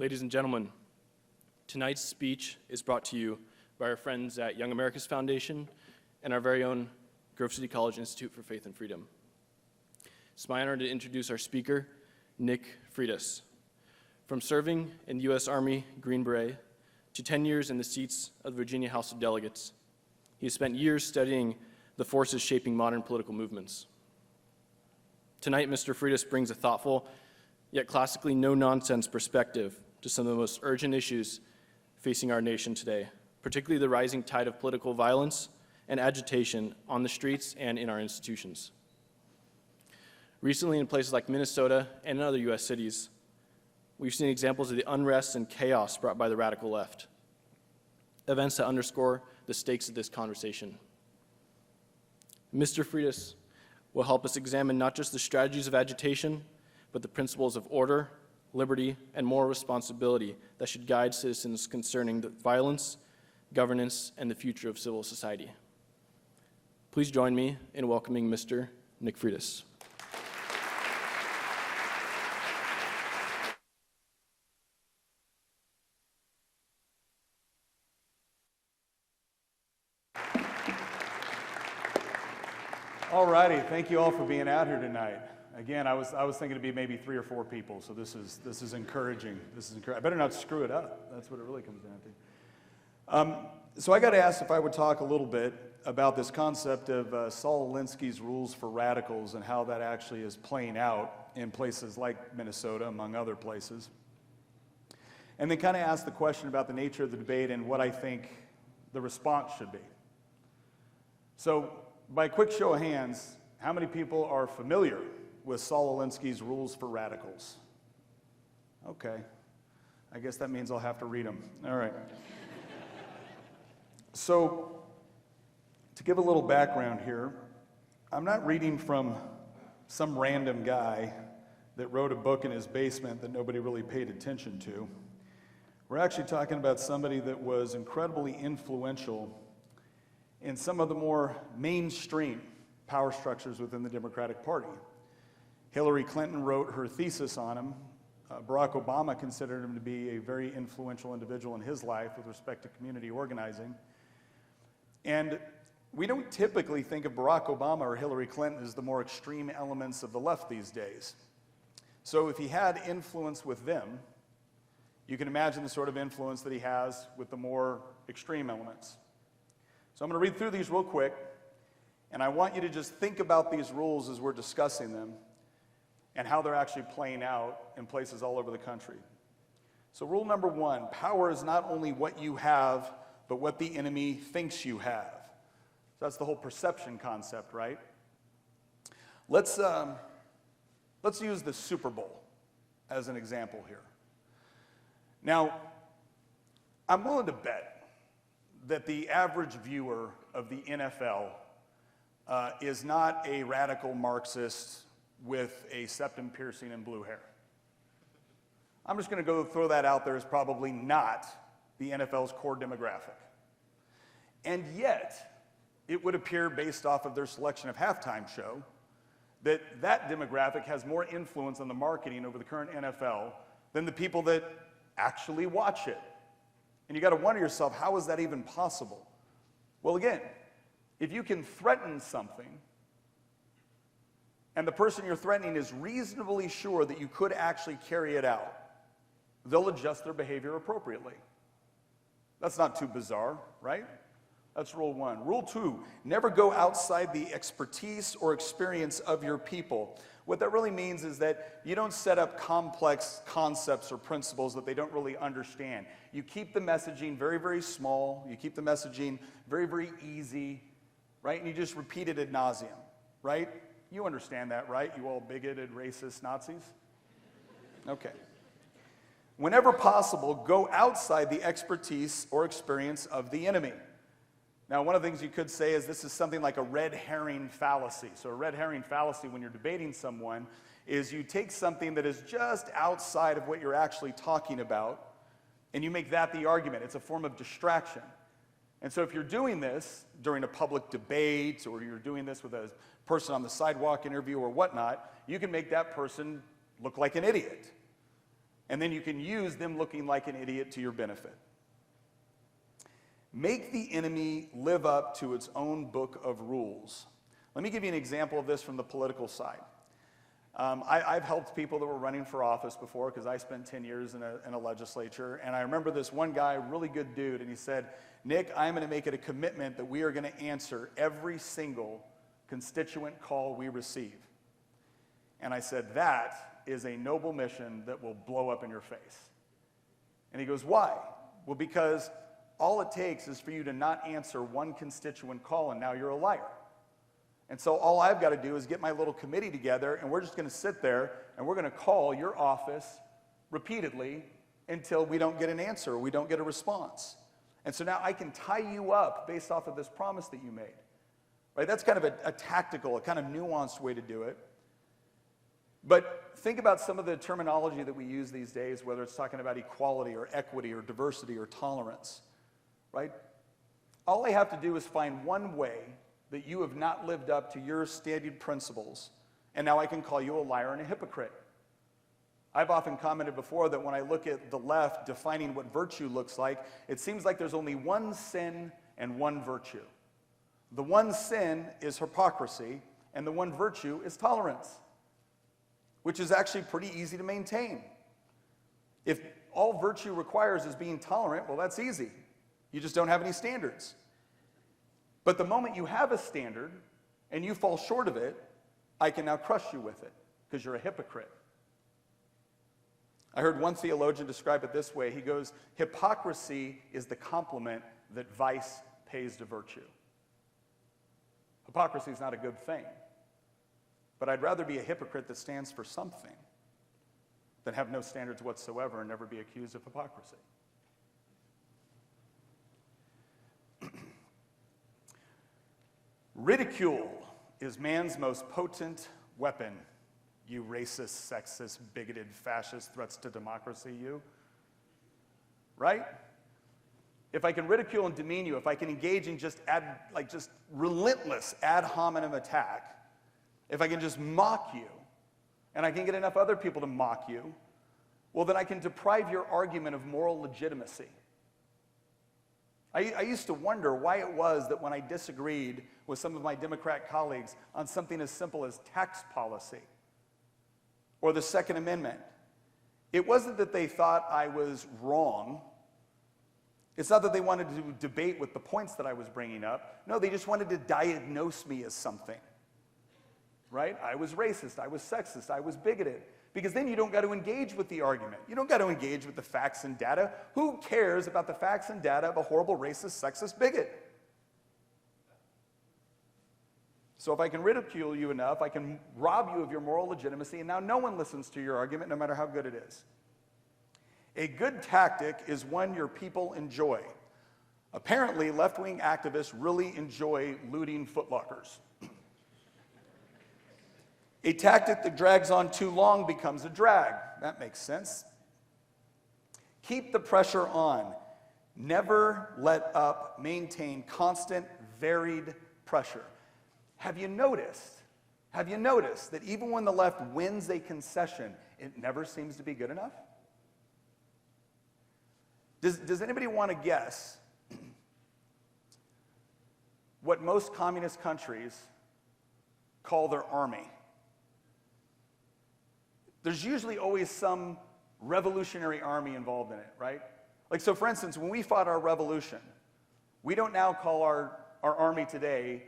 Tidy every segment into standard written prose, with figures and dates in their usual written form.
Ladies and gentlemen, tonight's speech is brought to you by our friends at Young America's Foundation and our very own Grove City College Institute for Faith and Freedom. It's my honor to introduce our speaker, Nick Freitas. From serving in the US Army Green Beret to 10 years in the seats of the Virginia House of Delegates, he has spent years studying the forces shaping modern political movements. Tonight, Mr. Freitas brings a thoughtful, yet classically no-nonsense perspective to some of the most urgent issues facing our nation today, particularly the rising tide of political violence and agitation on the streets and in our institutions. Recently, in places like Minnesota and in other U.S. cities, we've seen examples of the unrest and chaos brought by the radical left, events that underscore the stakes of this conversation. Mr. Freitas will help us examine not just the strategies of agitation, but the principles of order, liberty, and moral responsibility that should guide citizens concerning the violence, governance, and the future of civil society. Please join me in welcoming Mr. Nick Freitas. All righty, thank you all for being out here tonight. Again, I was thinking it'd be maybe 3 or 4 people, so this is encouraging. I better not screw it up. That's what it really comes down to. So I got asked if I would talk a little bit about this concept of Saul Alinsky's rules for radicals and how that actually is playing out in places like Minnesota, among other places. And then kind of ask the question about the nature of the debate and what I think the response should be. So, by a quick show of hands, how many people are familiar with Saul Alinsky's rules for radicals? Okay. I guess that means I'll have to read them. All right. So, to give a little background here, I'm not reading from some random guy that wrote a book in his basement that nobody really paid attention to. We're actually talking about somebody that was incredibly influential in some of the more mainstream power structures within the Democratic Party. Hillary Clinton wrote her thesis on him. Barack Obama considered him to be a very influential individual in his life with respect to community organizing. And we don't typically think of Barack Obama or Hillary Clinton as the more extreme elements of the left these days. So if he had influence with them, you can imagine the sort of influence that he has with the more extreme elements. So I'm going to read through these real quick, and I want you to just think about these rules as we're discussing them and how they're actually playing out in places all over the country. So rule number 1, power is not only what you have, but what the enemy thinks you have. So that's the whole perception concept, right? Let's use the Super Bowl as an example here. Now, I'm willing to bet that the average viewer of the NFL is not a radical Marxist with a septum piercing and blue hair. I'm just going to go throw that out there as probably not the NFL's core demographic. And yet, it would appear based off of their selection of halftime show that that demographic has more influence on the marketing over the current NFL than the people that actually watch it. And you got to wonder yourself, how is that even possible? Well, again, if you can threaten something, and the person you're threatening is reasonably sure that you could actually carry it out, they'll adjust their behavior appropriately. That's not too bizarre, right? That's rule 1. Rule 2, never go outside the expertise or experience of your people. What that really means is that you don't set up complex concepts or principles that they don't really understand. You keep the messaging very, very small. You keep the messaging very, very easy, right? And you just repeat it ad nauseum, right? You understand that, right? You all bigoted, racist Nazis? Okay. Whenever possible, go outside the expertise or experience of the enemy. Now, one of the things you could say is this is something like a red herring fallacy. So a red herring fallacy when you're debating someone is you take something that is just outside of what you're actually talking about and you make that the argument. It's a form of distraction. And so if you're doing this during a public debate or you're doing this with a person on the sidewalk interview or whatnot, you can make that person look like an idiot. and then you can use them looking like an idiot to your benefit. Make the enemy live up to its own book of rules. Let me give you an example of this from the political side. I've helped people that were running for office before because I spent 10 years in a legislature, and I remember this one guy, really good dude, and he said, Nick, I'm going to make it a commitment that we are going to answer every single constituent call we receive. And I said, that is a noble mission that will blow up in your face. And he goes, why? Well, because all it takes is for you to not answer one constituent call, and now you're a liar. And so all I've got to do is get my little committee together, and we're just going to sit there, and we're going to call your office repeatedly until we don't get an answer or we don't get a response. And so now I can tie you up based off of this promise that you made. Right? That's kind of a tactical, a kind of nuanced way to do it. But think about some of the terminology that we use these days, whether it's talking about equality or equity or diversity or tolerance. Right? All I have to do is find one way that you have not lived up to your stated principles, and now I can call you a liar and a hypocrite. I've often commented before that when I look at the left defining what virtue looks like, it seems like there's only one sin and one virtue. The one sin is hypocrisy, and the one virtue is tolerance, which is actually pretty easy to maintain. If all virtue requires is being tolerant, well, that's easy. You just don't have any standards. But the moment you have a standard and you fall short of it, I can now crush you with it because you're a hypocrite. I heard one theologian describe it this way. He goes, hypocrisy is the compliment that vice pays to virtue. Hypocrisy is not a good thing. But I'd rather be a hypocrite that stands for something than have no standards whatsoever and never be accused of hypocrisy. Ridicule is man's most potent weapon, you racist, sexist, bigoted, fascist, threats to democracy, you. Right? If I can ridicule and demean you, if I can engage in just relentless ad hominem attack, if I can just mock you, and I can get enough other people to mock you, well, then I can deprive your argument of moral legitimacy. I used to wonder why it was that when I disagreed with some of my Democrat colleagues on something as simple as tax policy or the Second Amendment, it wasn't that they thought I was wrong. It's not that they wanted to debate with the points that I was bringing up. No, they just wanted to diagnose me as something. Right? I was racist, I was sexist, I was bigoted. Because then you don't got to engage with the argument. You don't got to engage with the facts and data. Who cares about the facts and data of a horrible racist, sexist bigot? So if I can ridicule you enough, I can rob you of your moral legitimacy, and now no one listens to your argument, no matter how good it is. A good tactic is one your people enjoy. Apparently, left-wing activists really enjoy looting footlockers. A tactic that drags on too long becomes a drag. That makes sense. Keep the pressure on. Never let up. Maintain constant, varied pressure. Have you noticed that even when the left wins a concession, it never seems to be good enough? Does anybody want to guess what most communist countries call their army? There's usually always some revolutionary army involved in it, right? Like, so for instance, when we fought our revolution, we don't now call our army today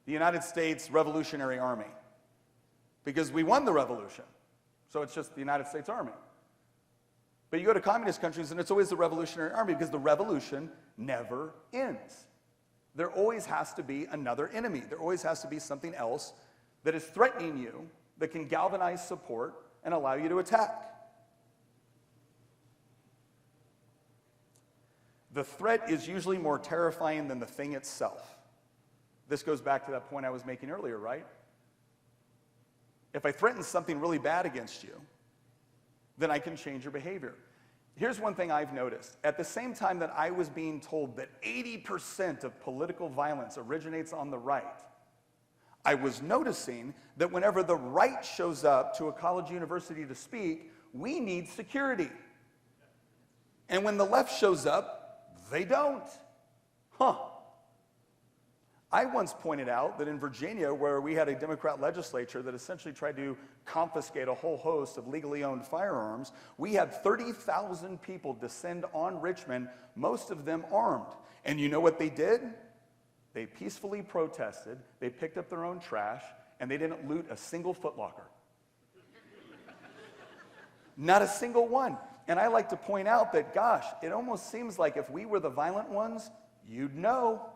the United States Revolutionary Army because we won the revolution. So it's just the United States Army. But you go to communist countries and it's always the Revolutionary Army because the revolution never ends. There always has to be another enemy. There always has to be something else that is threatening you that can galvanize support and allow you to attack. The threat is usually more terrifying than the thing itself. This goes back to that point I was making earlier, right? If I threaten something really bad against you, then I can change your behavior. Here's one thing I've noticed. At the same time that I was being told that 80% of political violence originates on the right, I was noticing that whenever the right shows up to a college university to speak, We need security. And when the left shows up, they don't. I once pointed out that in Virginia, where we had a Democrat legislature that essentially tried to confiscate a whole host of legally owned firearms, we had 30,000 people descend on Richmond, most of them armed. And you know what they did? They peacefully protested, they picked up their own trash, and they didn't loot a single Foot Locker. Not a single one. And I like to point out that, gosh, it almost seems like if we were the violent ones, you'd know.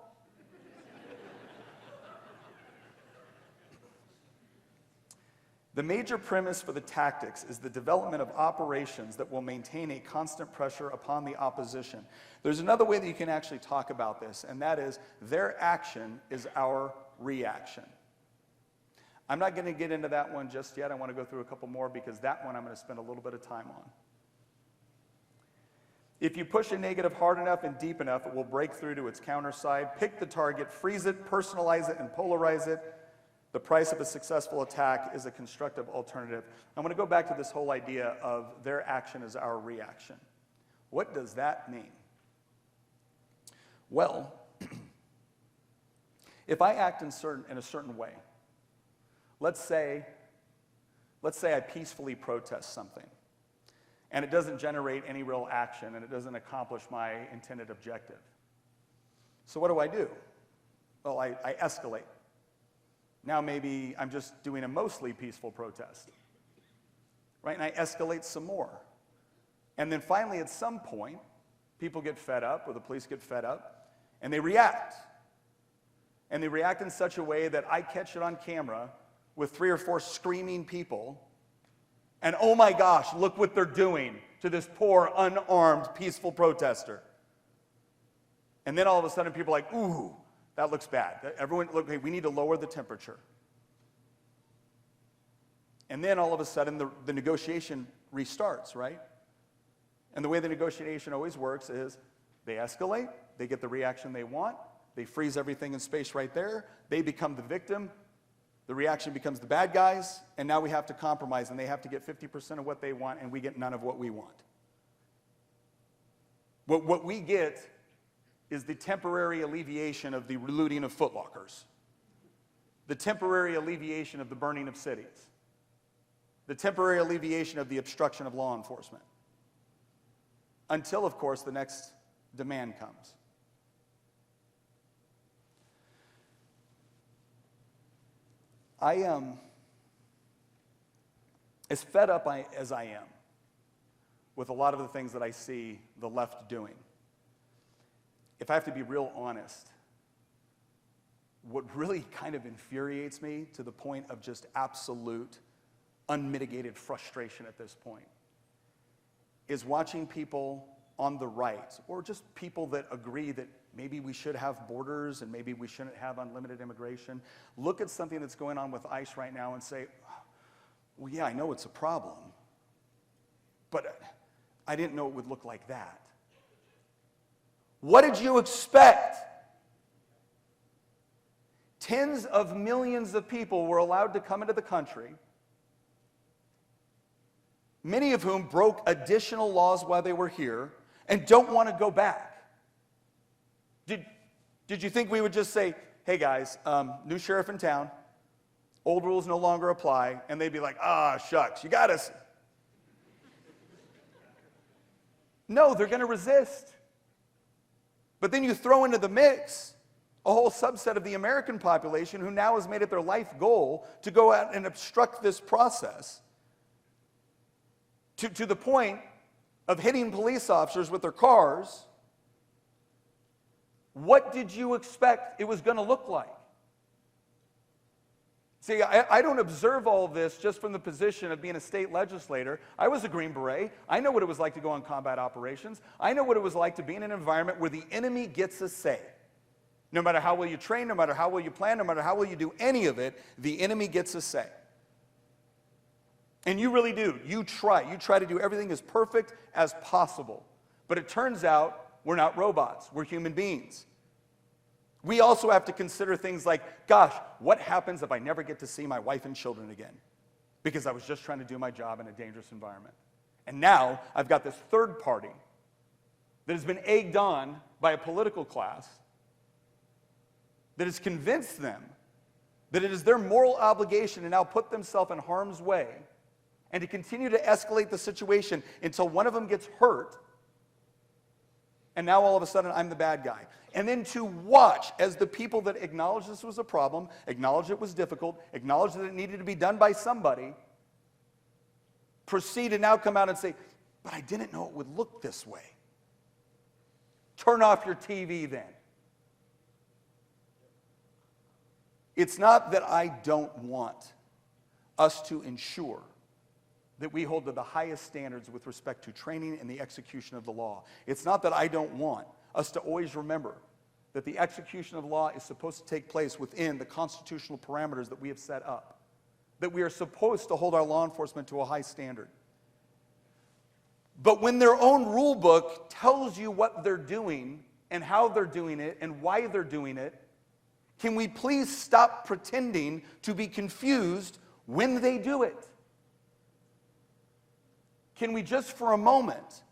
The major premise for the tactics is the development of operations that will maintain a constant pressure upon the opposition. There's another way that you can actually talk about this, and that is their action is our reaction. I'm not going to get into that one just yet. I want to go through a couple more because that one I'm going to spend a little bit of time on. If you push a negative hard enough and deep enough, it will break through to its counter side. Pick the target, freeze it, personalize it, and polarize it. The price of a successful attack is a constructive alternative. I'm going to go back to this whole idea of their action is our reaction. What does that mean? Well, if I act in a certain way, let's say I peacefully protest something, and it doesn't generate any real action, and it doesn't accomplish my intended objective. So what do? Well, I escalate. Now maybe I'm just doing a mostly peaceful protest, right? And I escalate some more. And then finally, at some point, people get fed up, or the police get fed up, and they react. And they react in such a way that I catch it on camera with 3 or 4 screaming people, and oh my gosh, look what they're doing to this poor, unarmed, peaceful protester. And then all of a sudden, people are like, ooh, that looks bad. Everyone, look, hey, we need to lower the temperature. And then all of a sudden, the negotiation restarts, right? And the way the negotiation always works is they escalate, they get the reaction they want, they freeze everything in space right there, they become the victim, the reaction becomes the bad guys, and now we have to compromise, and they have to get 50% of what they want, and we get none of what we want. What we get is the temporary alleviation of the looting of Foot Lockers, the temporary alleviation of the burning of cities, the temporary alleviation of the obstruction of law enforcement, until, of course, the next demand comes. I am, as fed up as I am with a lot of the things that I see the left doing, if I have to be real honest, what really kind of infuriates me to the point of just absolute, unmitigated frustration at this point is watching people on the right, or just people that agree that maybe we should have borders and maybe we shouldn't have unlimited immigration, look at something that's going on with ICE right now and say, well, yeah, I know it's a problem, but I didn't know it would look like that. What did you expect? Tens of millions of people were allowed to come into the country, many of whom broke additional laws while they were here and don't want to go back. Did you think we would just say, hey guys, new sheriff in town, old rules no longer apply, and they'd be like, shucks, you got us. No, they're going to resist. But then you throw into the mix a whole subset of the American population who now has made it their life goal to go out and obstruct this process to the point of hitting police officers with their cars. What did you expect it was going to look like? See, I don't observe all of this just from the position of being a state legislator. I was a Green Beret. I know what it was like to go on combat operations. I know what it was like to be in an environment where the enemy gets a say. No matter how well you train, no matter how well you plan, no matter how well you do any of it, the enemy gets a say. And you really do. You try to do everything as perfect as possible. But it turns out we're not robots. We're human beings. We also have to consider things like, gosh, what happens if I never get to see my wife and children again? Because I was just trying to do my job in a dangerous environment. And now I've got this third party that has been egged on by a political class that has convinced them that it is their moral obligation to now put themselves in harm's way and to continue to escalate the situation until one of them gets hurt. And now all of a sudden I'm the bad guy. And then to watch as the people that acknowledged this was a problem, acknowledged it was difficult, acknowledged that it needed to be done by somebody, proceed to now come out and say, but I didn't know it would look this way. Turn off your TV then. It's not that I don't want us to ensure that we hold to the highest standards with respect to training and the execution of the law. It's not that I don't want us to always remember that the execution of law is supposed to take place within the constitutional parameters that we have set up, that we are supposed to hold our law enforcement to a high standard. But when their own rule book tells you what they're doing and how they're doing it and why they're doing it, can we please stop pretending to be confused when they do it? Can we just for a moment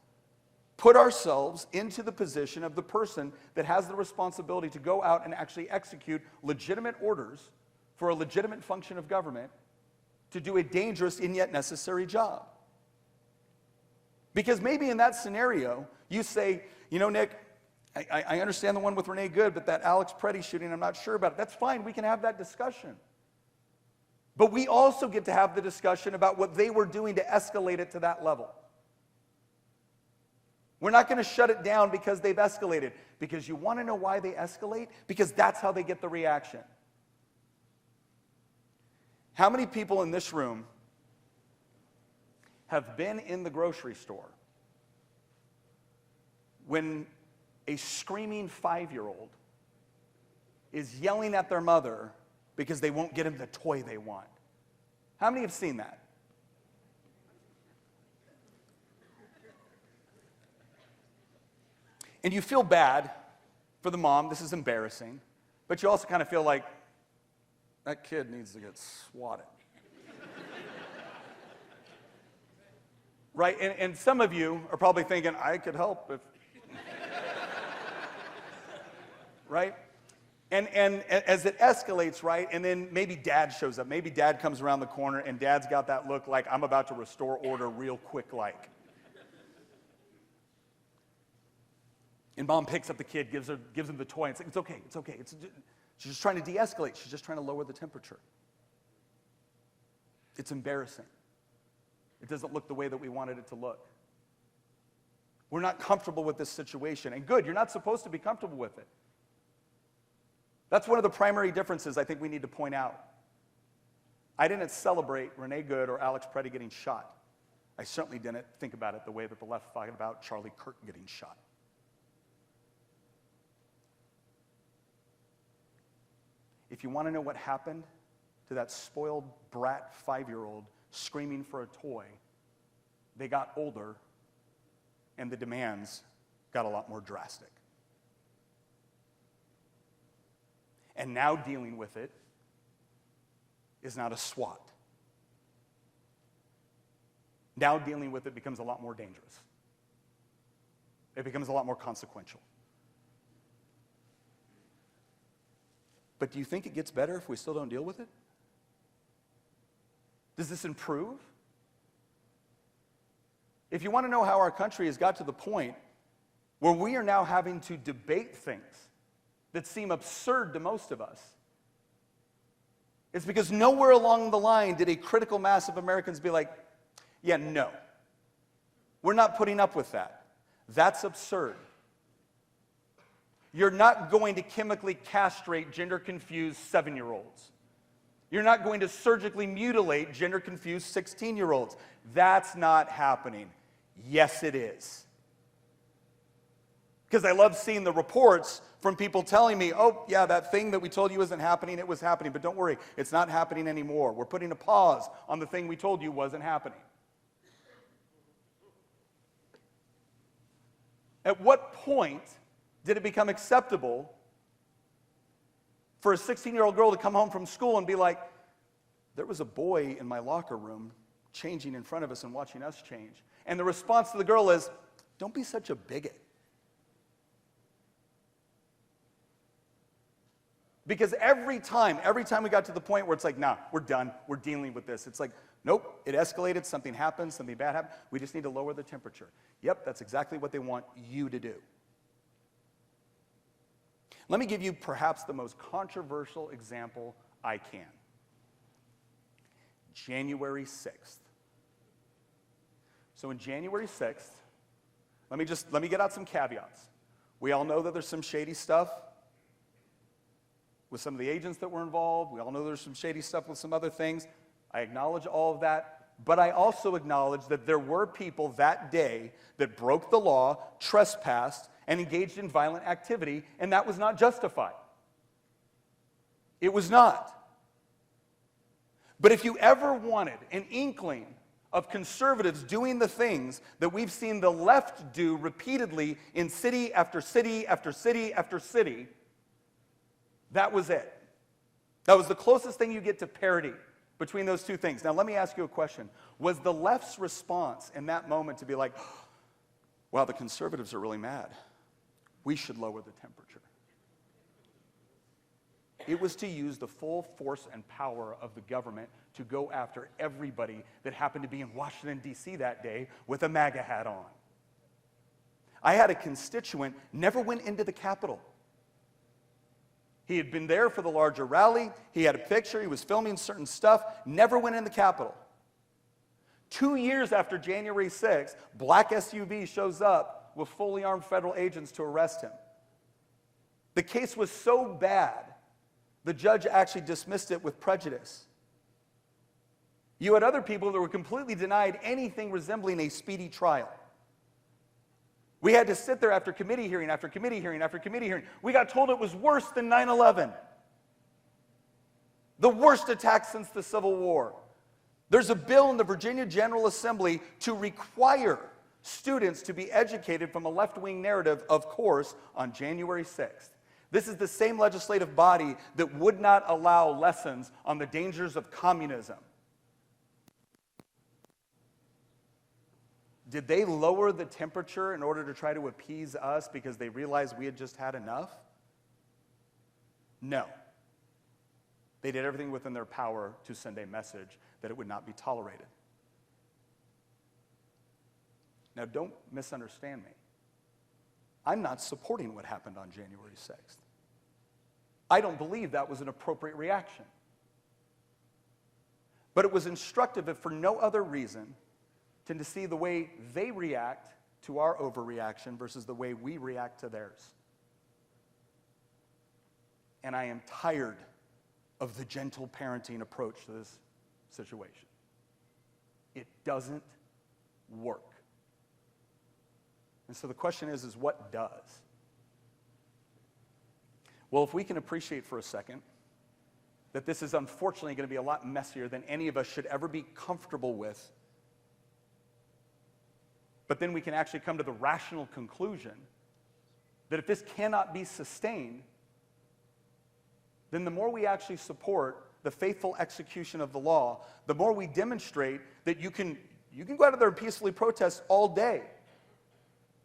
put ourselves into the position of the person that has the responsibility to go out and actually execute legitimate orders for a legitimate function of government to do a dangerous and yet necessary job? Because maybe in that scenario, you say, you know, Nick, I understand the one with Renee Good, but that Alex Preddy shooting, I'm not sure about it. That's fine. We can have that discussion. But we also get to have the discussion about what they were doing to escalate it to that level. We're not going to shut it down because they've escalated. Because you want to know why they escalate? Because that's how they get the reaction. How many people in this room have been in the grocery store when a screaming 5-year-old is yelling at their mother because they won't get him the toy they want? How many have seen that? And you feel bad for the mom. This is embarrassing. But you also kind of feel like that kid needs to get swatted. Right? And some of you are probably thinking, I could help if... Right? And as it escalates, right, and then maybe dad shows up. Maybe dad comes around the corner and dad's got that look like I'm about to restore order real quick like. And mom picks up the kid, gives him the toy and says, it's okay. She's just trying to de-escalate. She's just trying to lower the temperature. It's embarrassing. It doesn't look the way that we wanted it to look. We're not comfortable with this situation. And good, you're not supposed to be comfortable with it. That's one of the primary differences I think we need to point out. I didn't celebrate Renee Good or Alex Preddy getting shot. I certainly didn't think about it the way that the left thought about Charlie Kirk getting shot. If you want to know what happened to that spoiled brat 5-year-old screaming for a toy, they got older and the demands got a lot more drastic. And now dealing with it is not a SWAT. Now dealing with it becomes a lot more dangerous. It becomes a lot more consequential. But do you think it gets better if we still don't deal with it? Does this improve? If you want to know how our country has got to the point where we are now having to debate things that seem absurd to most of us, it's because nowhere along the line did a critical mass of Americans be like, yeah, no, we're not putting up with that. That's absurd. You're not going to chemically castrate gender-confused 7-year-olds. You're not going to surgically mutilate gender-confused 16-year-olds. That's not happening. Yes, it is. Because I love seeing the reports from people telling me, oh, yeah, that thing that we told you isn't happening, it was happening. But don't worry, it's not happening anymore. We're putting a pause on the thing we told you wasn't happening. At what point did it become acceptable for a 16-year-old girl to come home from school and be like, there was a boy in my locker room changing in front of us and watching us change. And the response to the girl is, don't be such a bigot. Because every time we got to the point where it's like, nah, we're done, we're dealing with this. It's like, nope, it escalated, something happened, something bad happened. We just need to lower the temperature. Yep, that's exactly what they want you to do. Let me give you perhaps the most controversial example I can. January 6th. So in January 6th, let me get out some caveats. We all know that there's some shady stuff with some of the agents that were involved. We all know there's some shady stuff with some other things. I acknowledge all of that, but I also acknowledge that there were people that day that broke the law, trespassed, and engaged in violent activity, and that was not justified. It was not. But if you ever wanted an inkling of conservatives doing the things that we've seen the left do repeatedly in city after city after city after city, that was it. That was the closest thing you get to parity between those two things. Now, let me ask you a question. Was the left's response in that moment to be like, wow, the conservatives are really mad. We should lower the temperature? It was to use the full force and power of the government to go after everybody that happened to be in Washington, D.C. that day with a MAGA hat on. I had a constituent never went into the Capitol. He had been there for the larger rally. He had a picture. He was filming certain stuff. Never went in the Capitol. 2 years after January 6th, black SUV shows up with fully armed federal agents to arrest him. The case was so bad, the judge actually dismissed it with prejudice. You had other people that were completely denied anything resembling a speedy trial. We had to sit there after committee hearing, after committee hearing, after committee hearing. We got told it was worse than 9/11. The worst attack since the Civil War. There's a bill in the Virginia General Assembly to require students to be educated from a left-wing narrative, of course, on January 6th. This is the same legislative body that would not allow lessons on the dangers of communism. Did they lower the temperature in order to try to appease us because they realized we had just had enough? No. They did everything within their power to send a message that it would not be tolerated. Now, don't misunderstand me. I'm not supporting what happened on January 6th. I don't believe that was an appropriate reaction. But it was instructive, if for no other reason, to see the way they react to our overreaction versus the way we react to theirs. And I am tired of the gentle parenting approach to this situation. It doesn't work. And so the question is what does? Well, if we can appreciate for a second that this is unfortunately going to be a lot messier than any of us should ever be comfortable with, but then we can actually come to the rational conclusion that if this cannot be sustained, then the more we actually support the faithful execution of the law, the more we demonstrate that you can go out there and peacefully protest all day.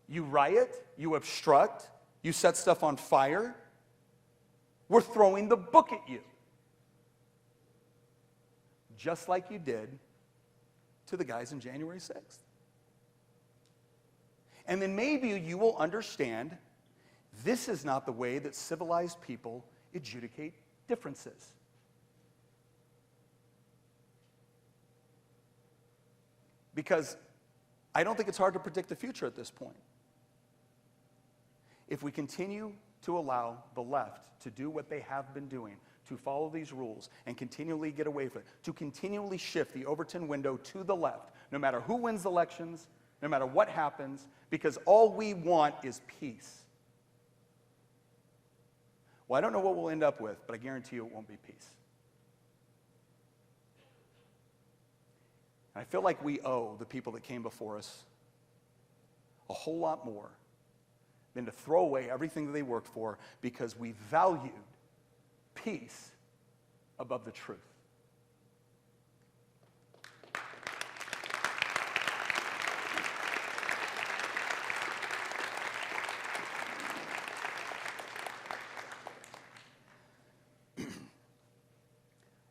You riot, you obstruct, you set stuff on fire. We're throwing the book at you. Just like you did to the guys in January 6th. And then maybe you will understand this is not the way that civilized people adjudicate differences. Because I don't think it's hard to predict the future at this point. If we continue to allow the left to do what they have been doing, to follow these rules and continually get away from it, to continually shift the Overton window to the left, no matter who wins elections, no matter what happens, because all we want is peace. Well, I don't know what we'll end up with, but I guarantee you it won't be peace. And I feel like we owe the people that came before us a whole lot more than to throw away everything that they worked for because we valued peace above the truth.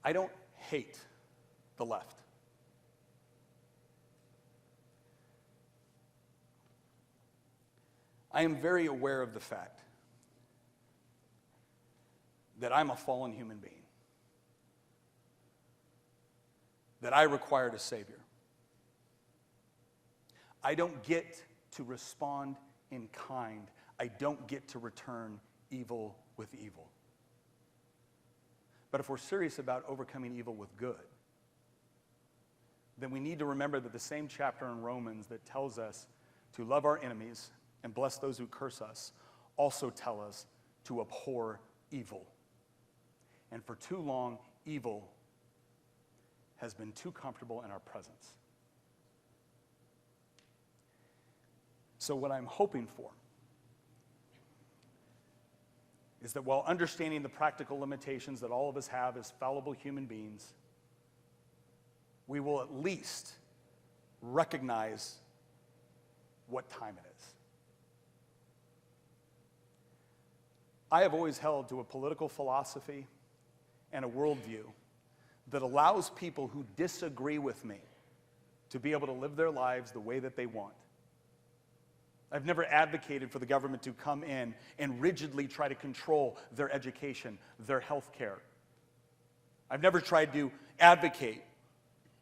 I don't hate the left. I am very aware of the fact that I'm a fallen human being, that I required a Savior. I don't get to respond in kind. I don't get to return evil with evil. But if we're serious about overcoming evil with good, then we need to remember that the same chapter in Romans that tells us to love our enemies and bless those who curse us also tell us to abhor evil. And for too long, evil has been too comfortable in our presence. So what I'm hoping for is that while understanding the practical limitations that all of us have as fallible human beings, we will at least recognize what time it is. I have always held to a political philosophy and a worldview that allows people who disagree with me to be able to live their lives the way that they want. I've never advocated for the government to come in and rigidly try to control their education, their health care. I've never tried to advocate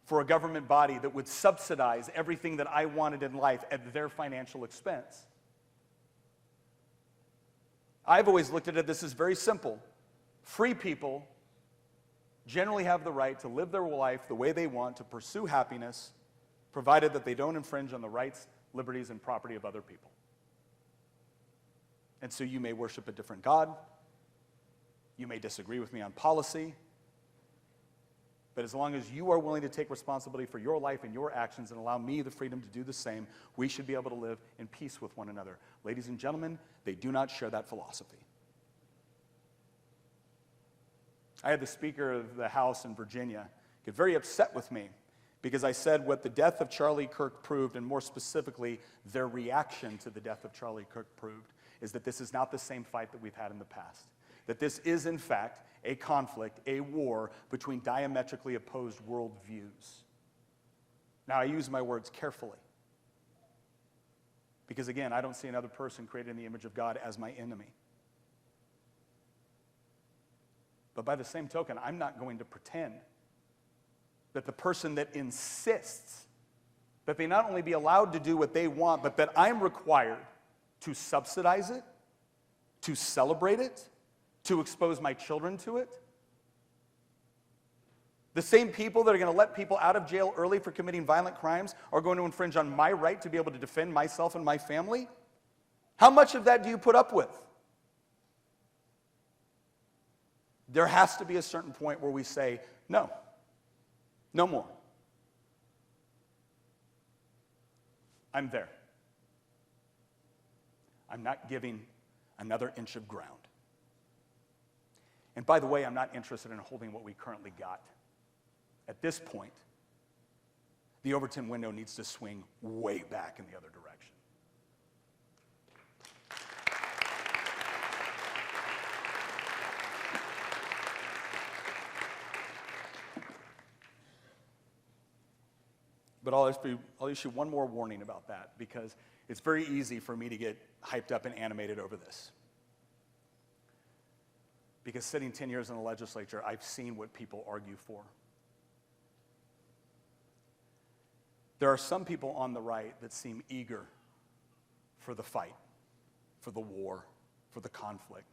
for a government body that would subsidize everything that I wanted in life at their financial expense. I've always looked at it, this is very simple. Free people generally have the right to live their life the way they want, to pursue happiness, provided that they don't infringe on the rights, liberties, and property of other people. And so you may worship a different God. You may disagree with me on policy. But as long as you are willing to take responsibility for your life and your actions and allow me the freedom to do the same, we should be able to live in peace with one another. Ladies and gentlemen, they do not share that philosophy. I had the Speaker of the House in Virginia get very upset with me because I said what the death of Charlie Kirk proved, and more specifically, their reaction to the death of Charlie Kirk proved, is that this is not the same fight that we've had in the past. That this is, in fact, a conflict, a war between diametrically opposed worldviews. Now, I use my words carefully. Because again, I don't see another person created in the image of God as my enemy. But by the same token, I'm not going to pretend that the person that insists that they not only be allowed to do what they want, but that I'm required to subsidize it, to celebrate it, to expose my children to it. The same people that are going to let people out of jail early for committing violent crimes are going to infringe on my right to be able to defend myself and my family. How much of that do you put up with? There has to be a certain point where we say, no, no more. I'm there. I'm not giving another inch of ground. And by the way, I'm not interested in holding what we currently got. At this point, the Overton window needs to swing way back in the other direction. But I'll issue one more warning about that, because it's very easy for me to get hyped up and animated over this. Because sitting 10 years in the legislature, I've seen what people argue for. There are some people on the right that seem eager for the fight, for the war, for the conflict.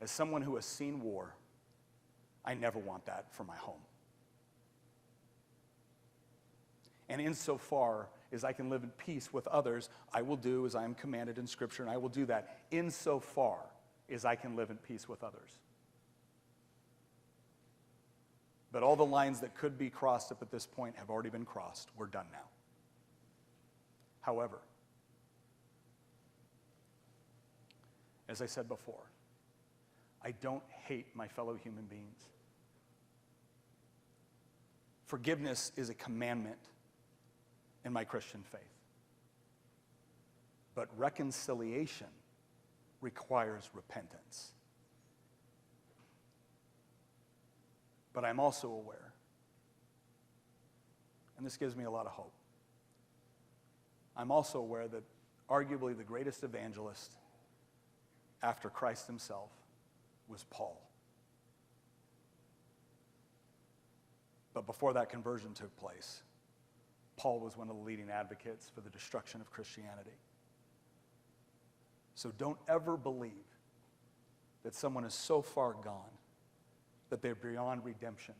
As someone who has seen war, I never want that for my home. And insofar as I can live in peace with others, I will do as I am commanded in Scripture, and I will do that insofar as I can live in peace with others. But all the lines that could be crossed up at this point have already been crossed. We're done now. However, as I said before, I don't hate my fellow human beings. Forgiveness is a commandment in my Christian faith. But reconciliation requires repentance. But I'm also aware, and this gives me a lot of hope, I'm also aware that arguably the greatest evangelist after Christ himself was Paul. But before that conversion took place, Paul was one of the leading advocates for the destruction of Christianity. So don't ever believe that someone is so far gone that they're beyond redemption.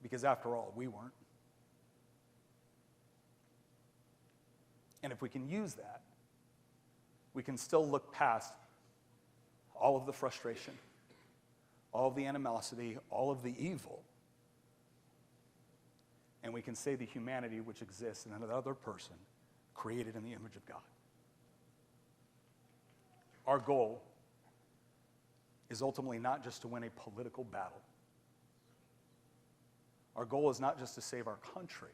Because after all, we weren't. And if we can use that, we can still look past all of the frustration, all of the animosity, all of the evil, and we can say the humanity which exists in another person created in the image of God. Our goal is ultimately not just to win a political battle. Our goal is not just to save our country.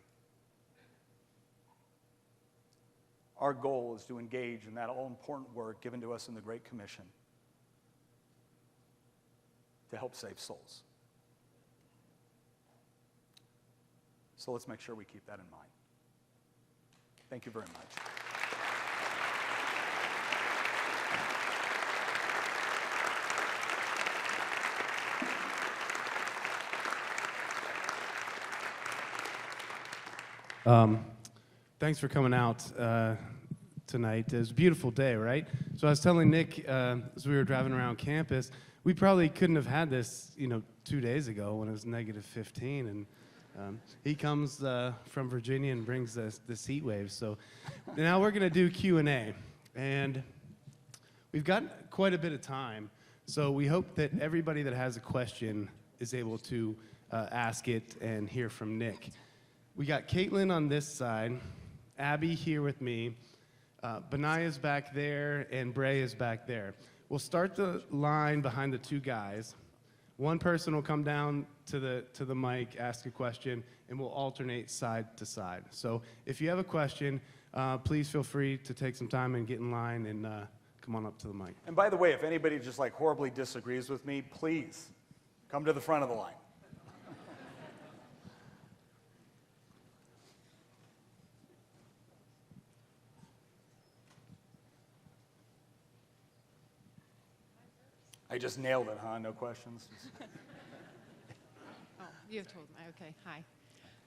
Our goal is to engage in that all-important work given to us in the Great Commission to help save souls. So let's make sure we keep that in mind. Thank you very much. Thanks for coming out tonight. It was a beautiful day, right? So I was telling Nick as we were driving around campus, we probably couldn't have had this, 2 days ago when it was negative 15, and he comes from Virginia and brings this heat wave. So now we're going to do Q&A, and we've got quite a bit of time. So we hope that everybody that has a question is able to ask it and hear from Nick. We got Caitlin on this side, Abby here with me, Benaya's back there, and Bray is back there. We'll start the line behind the two guys. One person will come down to the mic, ask a question, and we'll alternate side to side. So if you have a question, please feel free to take some time and get in line and come on up to the mic. And by the way, if anybody just horribly disagrees with me, please come to the front of the line. I just nailed it, huh? No questions? Oh, you have told me. Okay, hi.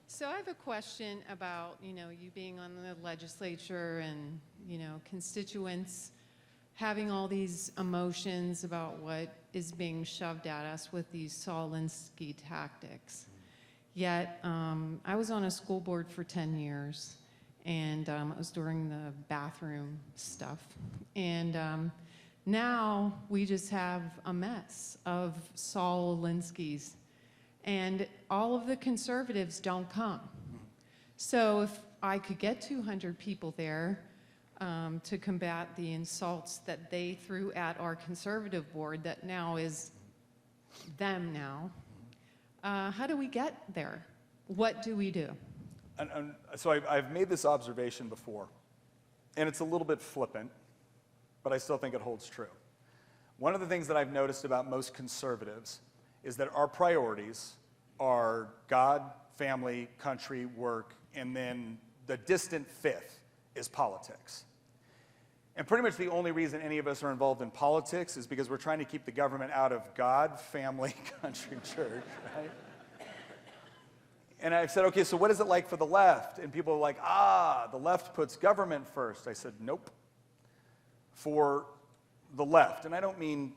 So I have a question about, you being on the legislature and, constituents having all these emotions about what is being shoved at us with these Saul Alinsky tactics. Yet, I was on a school board for 10 years, and it was during the bathroom stuff. And now we just have a mess of Saul Alinsky's, and all of the conservatives don't come. So if I could get 200 people there to combat the insults that they threw at our conservative board that now is them now, how do we get there? What do we do? So I've made this observation before, and it's a little bit flippant, but I still think it holds true. One of the things that I've noticed about most conservatives is that our priorities are God, family, country, work, and then the distant fifth is politics. And pretty much the only reason any of us are involved in politics is because we're trying to keep the government out of God, family, country, church, right? And I've said, okay, so what is it like for the left? And people are like, the left puts government first. I said, nope. For the left, and I don't mean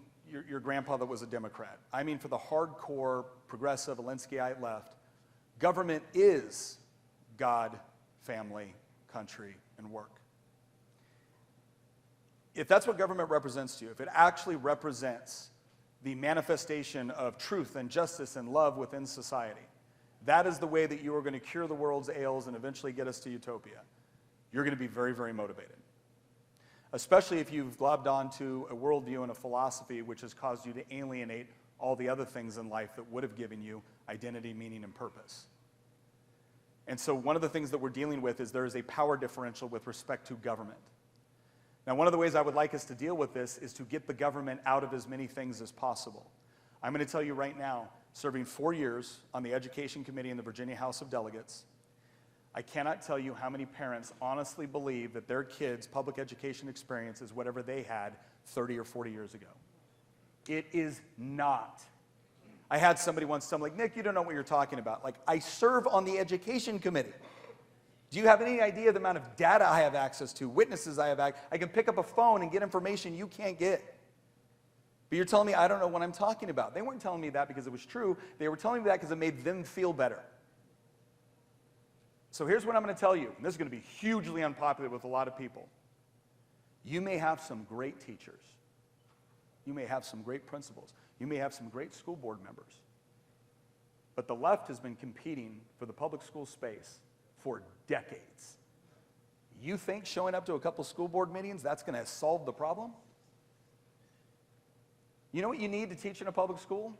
your grandpa that was a Democrat. I mean for the hardcore, progressive, Alinskyite left, government is God, family, country, and work. If that's what government represents to you, if it actually represents the manifestation of truth and justice and love within society, that is the way that you are going to cure the world's ails and eventually get us to utopia. You're going to be very, very motivated. Especially if you've globbed onto a worldview and a philosophy which has caused you to alienate all the other things in life that would have given you identity, meaning, and purpose. And so one of the things that we're dealing with is there is a power differential with respect to government. Now, one of the ways I would like us to deal with this is to get the government out of as many things as possible. I'm going to tell you right now, serving 4 years on the Education Committee in the Virginia House of Delegates, I cannot tell you how many parents honestly believe that their kids' public education experience is whatever they had 30 or 40 years ago. It is not. I had somebody once tell me, like, Nick, you don't know what you're talking about. Like, I serve on the Education Committee. Do you have any idea the amount of data I have access to, witnesses I have access to? I can pick up a phone and get information you can't get. But you're telling me I don't know what I'm talking about. They weren't telling me that because it was true. They were telling me that because it made them feel better. So here's what I'm going to tell you. And this is going to be hugely unpopular with a lot of people. You may have some great teachers. You may have some great principals. You may have some great school board members. But the left has been competing for the public school space for decades. You think showing up to a couple school board meetings, that's going to solve the problem? You know what you need to teach in a public school?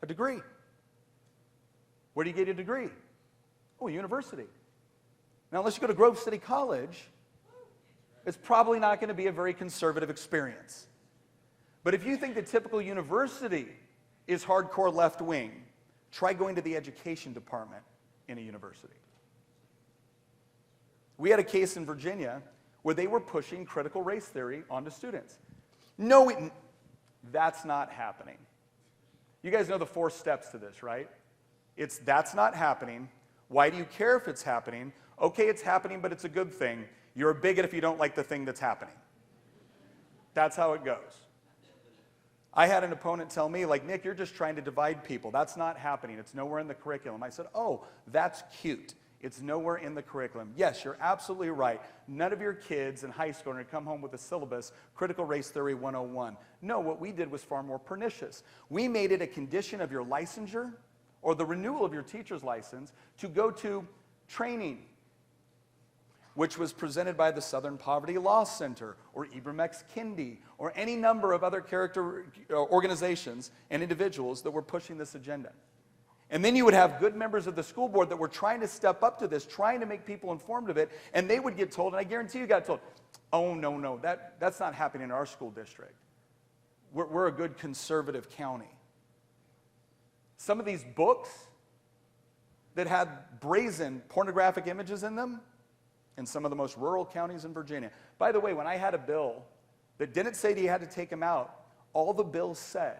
A degree. Where do you get a degree? Oh, a university. Now, unless you go to Grove City College, it's probably not going to be a very conservative experience. But if you think the typical university is hardcore left-wing, try going to the education department in a university. We had a case in Virginia where they were pushing critical race theory onto students. No, that's not happening. You guys know the 4 steps to this, right? It's that's not happening. Why do you care if it's happening? Okay, it's happening, but it's a good thing. You're a bigot if you don't like the thing that's happening. That's how it goes. I had an opponent tell me, like, Nick, you're just trying to divide people. That's not happening. It's nowhere in the curriculum. I said, oh, that's cute. It's nowhere in the curriculum. Yes, you're absolutely right. None of your kids in high school are going to come home with a syllabus, Critical Race Theory 101. No, what we did was far more pernicious. We made it a condition of your licensure or the renewal of your teacher's license to go to training, which was presented by the Southern Poverty Law Center or Ibram X. Kendi or any number of other organizations and individuals that were pushing this agenda. And then you would have good members of the school board that were trying to step up to this, trying to make people informed of it, and they would get told, and I guarantee you got told, oh, no, that's not happening in our school district. We're a good conservative county. Some of these books that had brazen pornographic images in them in some of the most rural counties in Virginia. By the way, when I had a bill that didn't say that you had to take them out, all the bill said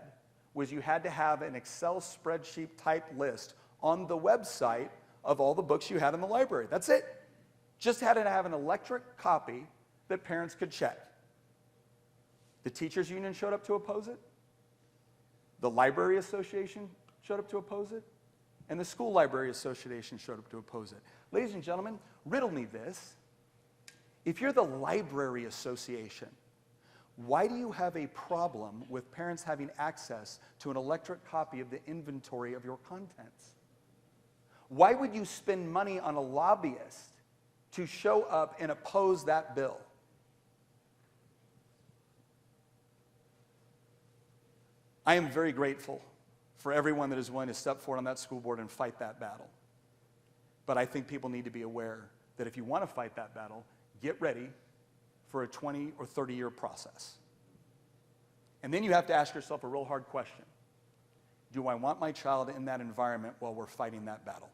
was you had to have an Excel spreadsheet type list on the website of all the books you had in the library. That's it. Just had to have an electric copy that parents could check. The teachers union showed up to oppose it. The library association showed up to oppose it. And the school library association showed up to oppose it. Ladies and gentlemen, riddle me this. If you're the library association, why do you have a problem with parents having access to an electric copy of the inventory of your contents? Why would you spend money on a lobbyist to show up and oppose that bill? I am very grateful for everyone that is willing to step forward on that school board and fight that battle. But I think people need to be aware that if you want to fight that battle, get ready for a 20 or 30-year process. And then you have to ask yourself a real hard question. Do I want my child in that environment while we're fighting that battle?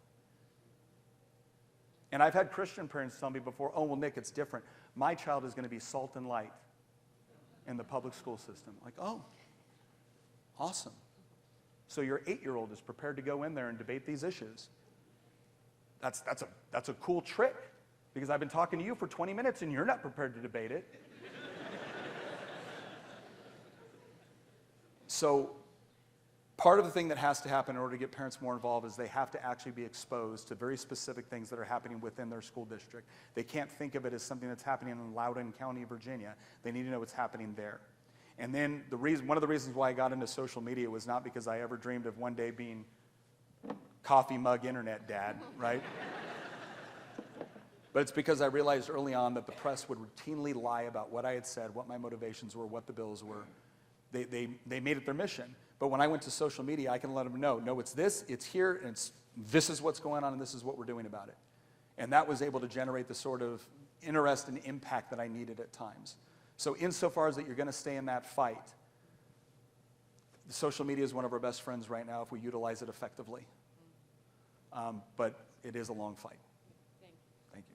And I've had Christian parents tell me before, oh, well, Nick, it's different. My child is going to be salt and light in the public school system. Like, oh, awesome. So your 8-year-old is prepared to go in there and debate these issues. That's a cool trick, because I've been talking to you for 20 minutes and you're not prepared to debate it. So part of the thing that has to happen in order to get parents more involved is they have to actually be exposed to very specific things that are happening within their school district. They can't think of it as something that's happening in Loudoun County, Virginia. They need to know what's happening there. And then one of the reasons why I got into social media was not because I ever dreamed of one day being coffee mug internet dad, right? But it's because I realized early on that the press would routinely lie about what I had said, what my motivations were, what the bills were. They made it their mission. But when I went to social media, I can let them know, no, it's this, it's here, and this is what's going on, and this is what we're doing about it. And that was able to generate the sort of interest and impact that I needed at times. So insofar as that you're going to stay in that fight, social media is one of our best friends right now if we utilize it effectively. But it is a long fight. Thank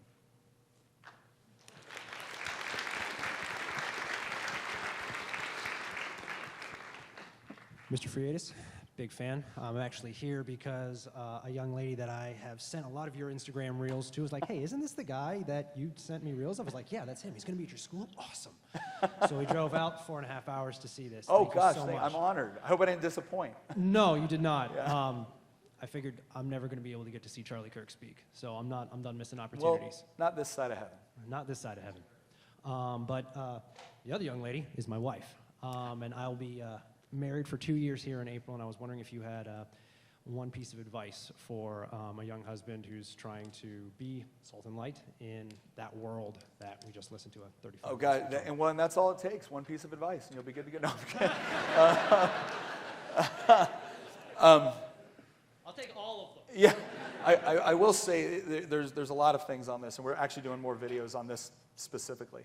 you. Mr. Freitas, big fan. I'm actually here because a young lady that I have sent a lot of your Instagram reels to was like, hey, isn't this the guy that you sent me reels of? I was like, yeah, that's him. He's going to be at your school? Awesome. So we drove out 4.5 hours to see this. Oh, Thank gosh, you so much. I'm honored. I hope I didn't disappoint. No, you did not. Yeah. I figured I'm never going to be able to get to see Charlie Kirk speak, so I'm done missing Well, opportunities. not this side of heaven. Not this side of heaven. But the other young lady is my wife, and I'll be married for 2 years here in April, and I was wondering if you had one piece of advice for a young husband who's trying to be salt and light in that world that we just listened to a 35 Oh, God, and that's all it takes, one piece of advice, and you'll be good to go. No, I'm kidding. I'll take all of them. Yeah, I will say there's a lot of things on this, and we're actually doing more videos on this specifically.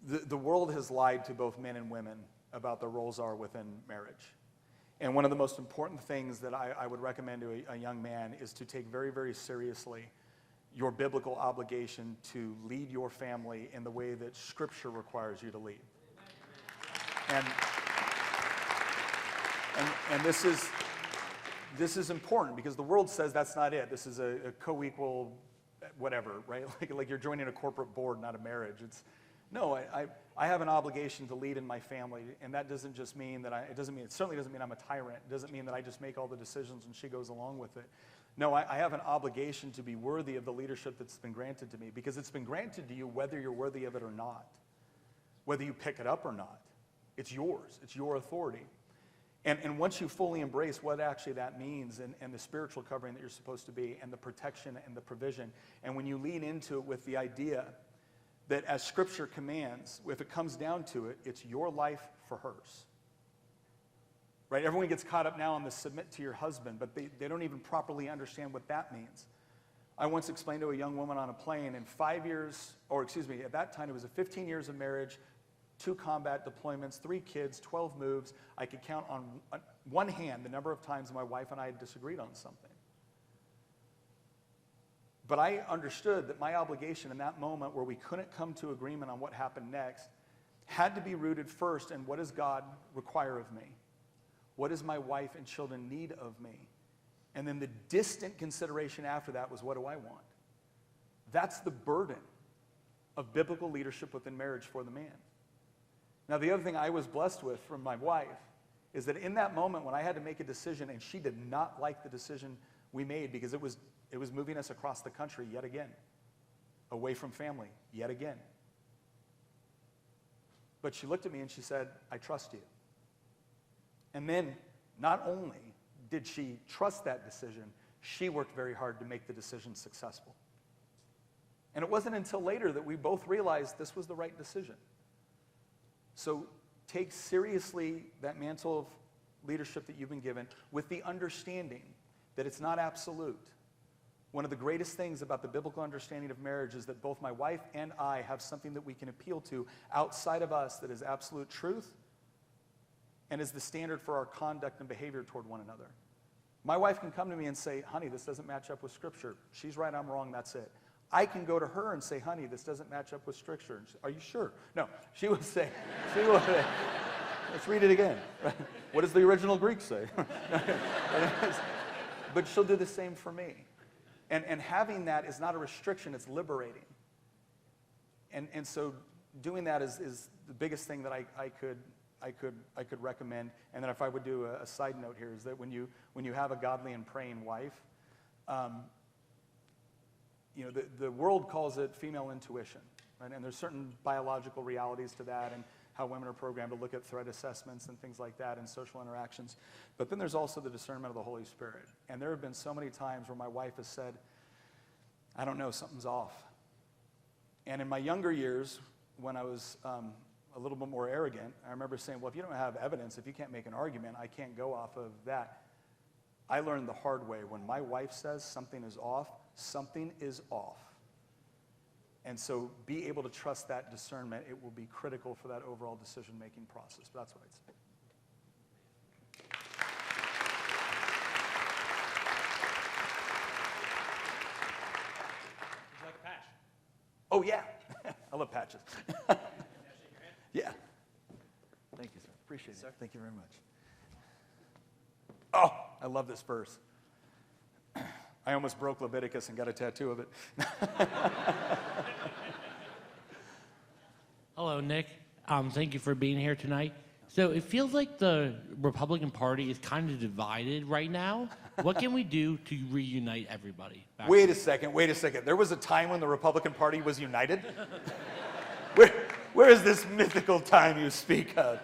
The world has lied to both men and women about the roles are within marriage. And one of the most important things that I would recommend to a young man is to take very, very seriously your biblical obligation to lead your family in the way that Scripture requires you to lead. And this is important because the world says that's not it. This is a co-equal whatever, right? Like you're joining a corporate board, not a marriage. No, I have an obligation to lead in my family, and that doesn't just mean that it certainly doesn't mean I'm a tyrant. It doesn't mean that I just make all the decisions and she goes along with it. No, I have an obligation to be worthy of the leadership that's been granted to me because it's been granted to you whether you're worthy of it or not, whether you pick it up or not. It's yours. It's your authority. And once you fully embrace what actually that means and the spiritual covering that you're supposed to be and the protection and the provision, and when you lean into it with the idea that as Scripture commands, if it comes down to it, it's your life for hers. Right? Everyone gets caught up now on the submit to your husband, but they don't even properly understand what that means. I once explained to a young woman on a plane in 5 years, or excuse me, at that time it was 15 years of marriage, 2 combat deployments, 3 kids, 12 moves. I could count on one hand the number of times my wife and I had disagreed on something. But I understood that my obligation in that moment where we couldn't come to agreement on what happened next had to be rooted first in what does God require of me? What does my wife and children need of me? And then the distant consideration after that was, what do I want? That's the burden of biblical leadership within marriage for the man. Now, the other thing I was blessed with from my wife is that in that moment when I had to make a decision, and she did not like the decision we made because it was moving us across the country yet again, away from family yet again. But she looked at me and she said, I trust you. And then not only did she trust that decision, she worked very hard to make the decision successful. And it wasn't until later that we both realized this was the right decision. So take seriously that mantle of leadership that you've been given with the understanding that it's not absolute. One of the greatest things about the biblical understanding of marriage is that both my wife and I have something that we can appeal to outside of us that is absolute truth and is the standard for our conduct and behavior toward one another. My wife can come to me and say, honey, this doesn't match up with Scripture. She's right, I'm wrong, that's it. I can go to her and say, honey, this doesn't match up with Scripture. Are you sure? No, she would say, let's read it again. What does the original Greek say? But she'll do the same for me. And having that is not a restriction, it's liberating. And so doing that is the biggest thing that I could recommend. And then if I would do a side note here is that when you have a godly and praying wife, the world calls it female intuition, right? And there's certain biological realities to that and how women are programmed to look at threat assessments and things like that and social interactions. But then there's also the discernment of the Holy Spirit. And there have been so many times where my wife has said, I don't know, something's off. And in my younger years, when I was a little bit more arrogant, I remember saying, well, if you don't have evidence, if you can't make an argument, I can't go off of that. I learned the hard way. When my wife says something is off, something is off. And so be able to trust that discernment. It will be critical for that overall decision-making process. But that's what I'd say. Would you like a patch? Oh, yeah. I love patches. Yeah. Thank you, sir. Appreciate it. Thank you very much. Oh, I love this verse. I almost broke Leviticus and got a tattoo of it. Hello, Nick. Thank you for being here tonight. So it feels like the Republican Party is kind of divided right now. What can we do to reunite everybody? Wait a second. There was a time when the Republican Party was united? Where is this mythical time you speak of?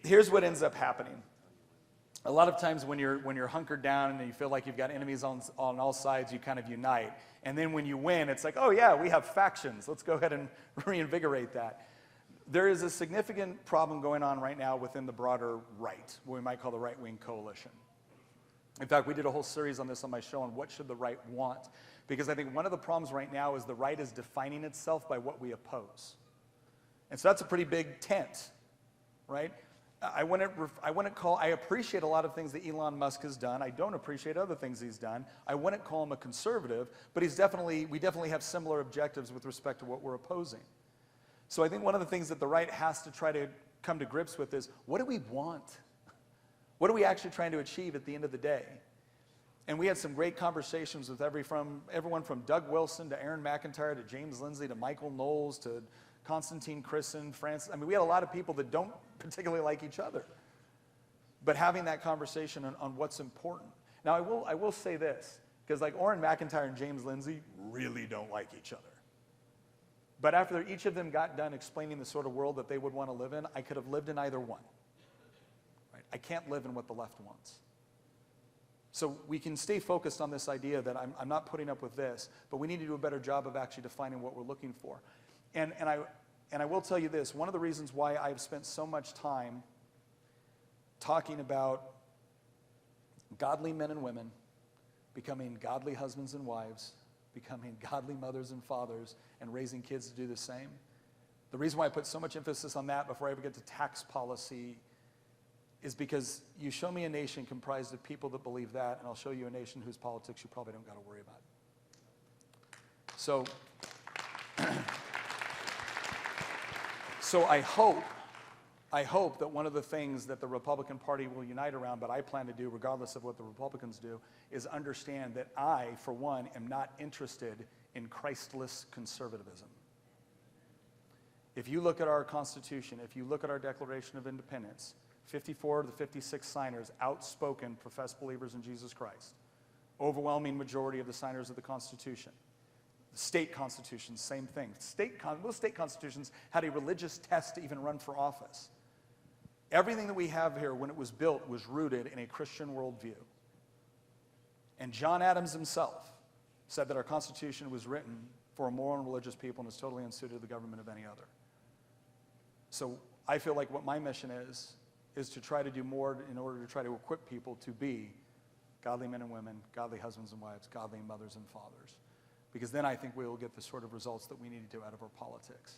Here's what ends up happening. A lot of times when you're hunkered down and you feel like you've got enemies on all sides, you kind of unite. And then when you win, it's like, oh yeah, we have factions. Let's go ahead and reinvigorate that. There is a significant problem going on right now within the broader right, what we might call the right-wing coalition. In fact, we did a whole series on this on my show on what should the right want. Because I think one of the problems right now is the right is defining itself by what we oppose. And so that's a pretty big tent, right? I appreciate a lot of things that Elon Musk has done. I don't appreciate other things he's done. I wouldn't call him a conservative, but we definitely have similar objectives with respect to what we're opposing. So I think one of the things that the right has to try to come to grips with is, what do we want? What are we actually trying to achieve at the end of the day? And we had some great conversations with everyone from Doug Wilson to Aaron McIntyre to James Lindsay to Michael Knowles to Constantine Christen, Francis. I mean, we had a lot of people that don't particularly like each other. But having that conversation on what's important. Now, I will say this, because like Aaron McIntyre and James Lindsay really don't like each other. But after each of them got done explaining the sort of world that they would want to live in, I could have lived in either one. Right? I can't live in what the left wants. So we can stay focused on this idea that I'm not putting up with this, but we need to do a better job of actually defining what we're looking for. And I will tell you this, one of the reasons why I've spent so much time talking about godly men and women becoming godly husbands and wives, becoming godly mothers and fathers, and raising kids to do the same. The reason why I put so much emphasis on that before I ever get to tax policy is because you show me a nation comprised of people that believe that, and I'll show you a nation whose politics you probably don't got to worry about. So I hope that one of the things that the Republican Party will unite around, but I plan to do regardless of what the Republicans do, is understand that I, for one, am not interested in Christless conservatism. If you look at our Constitution, if you look at our Declaration of Independence, 54 of the 56 signers, outspoken professed believers in Jesus Christ. Overwhelming majority of the signers of the Constitution. The state constitutions, same thing. Most state constitutions had a religious test to even run for office. Everything that we have here, when it was built, was rooted in a Christian worldview. And John Adams himself said that our Constitution was written for a moral and religious people and is totally unsuited to the government of any other. So I feel like what my mission is to try to do more in order to try to equip people to be godly men and women, godly husbands and wives, godly mothers and fathers. Because then I think we will get the sort of results that we need to out of our politics.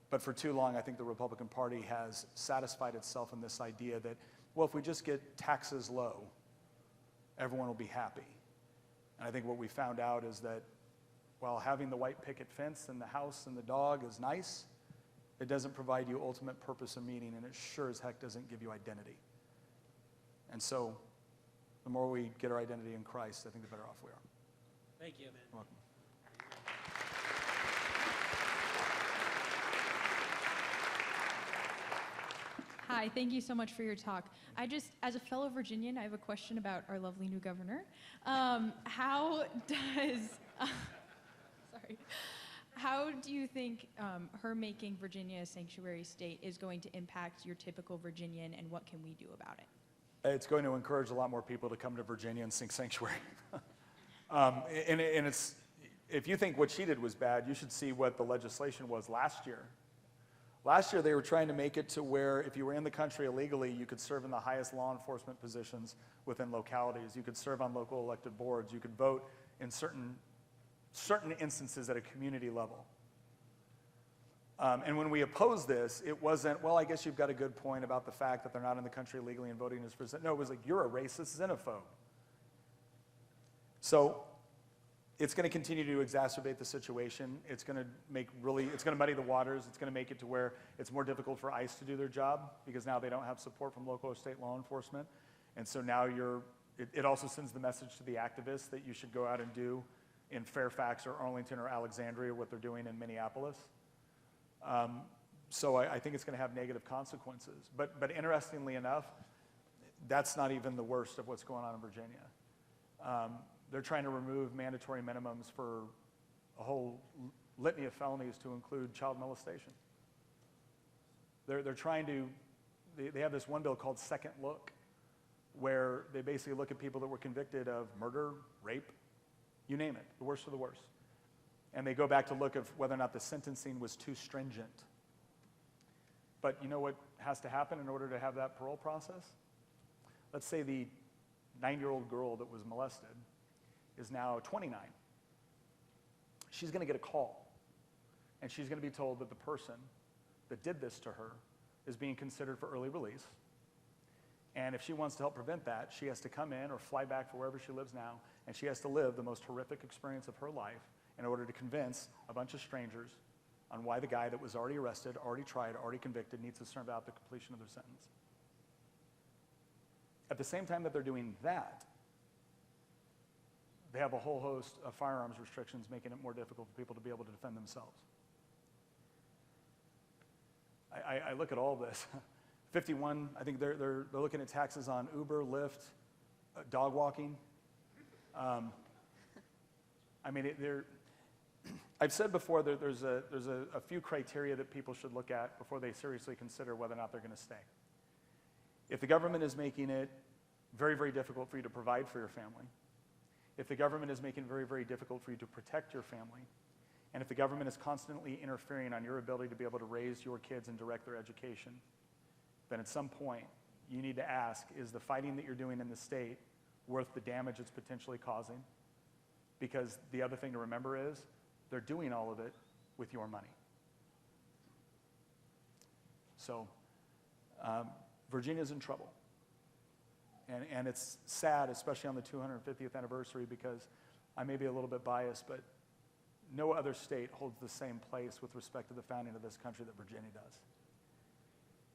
But for too long, I think the Republican Party has satisfied itself in this idea that, well, if we just get taxes low, everyone will be happy. And I think what we found out is that while having the white picket fence and the house and the dog is nice, it doesn't provide you ultimate purpose and meaning, and it sure as heck doesn't give you identity. And so the more we get our identity in Christ, I think the better off we are. Thank you. You're welcome. Hi, thank you so much for your talk. As a fellow Virginian, I have a question about our lovely new governor. How do you think her making Virginia a sanctuary state is going to impact your typical Virginian, and what can we do about it? It's going to encourage a lot more people to come to Virginia and sing sanctuary. If you think what she did was bad, you should see what the legislation was last year. Last year, they were trying to make it to where if you were in the country illegally, you could serve in the highest law enforcement positions within localities. You could serve on local elected boards. You could vote in certain certain instances at a community level. And when we opposed this, it wasn't, well, I guess you've got a good point about the fact that they're not in the country legally and voting is percent. No, it was like, you're a racist xenophobe. So it's going to continue to exacerbate the situation. It's going to it's going to muddy the waters. It's going to make it to where it's more difficult for ICE to do their job because now they don't have support from local or state law enforcement. And so now it also sends the message to the activists that you should go out and do in Fairfax or Arlington or Alexandria what they're doing in Minneapolis. So I think it's going to have negative consequences. But interestingly enough, that's not even the worst of what's going on in Virginia. They're trying to remove mandatory minimums for a whole litany of felonies to include child molestation. They're trying to, they have this one bill called Second Look, where they basically look at people that were convicted of murder, rape, you name it, the worst of the worst. And they go back to look at whether or not the sentencing was too stringent. But you know what has to happen in order to have that parole process? Let's say the 9-year-old girl that was molested is now 29. She's going to get a call, and she's going to be told that the person that did this to her is being considered for early release. And if she wants to help prevent that, she has to come in or fly back for wherever she lives now, and she has to live the most horrific experience of her life in order to convince a bunch of strangers on why the guy that was already arrested, already tried, already convicted needs to serve out the completion of their sentence. At the same time that they're doing that, they have a whole host of firearms restrictions making it more difficult for people to be able to defend themselves. I look at all this. 51, I think they're looking at taxes on Uber, Lyft, dog walking. I mean, I've said before that there's a few criteria that people should look at before they seriously consider whether or not they're going to stay. If the government is making it very, very difficult for you to provide for your family, if the government is making it very, very difficult for you to protect your family, and if the government is constantly interfering on your ability to be able to raise your kids and direct their education, then at some point you need to ask, is the fighting that you're doing in the state worth the damage it's potentially causing? Because the other thing to remember is they're doing all of it with your money. So Virginia's in trouble. And it's sad, especially on the 250th anniversary, because I may be a little bit biased, but no other state holds the same place with respect to the founding of this country that Virginia does.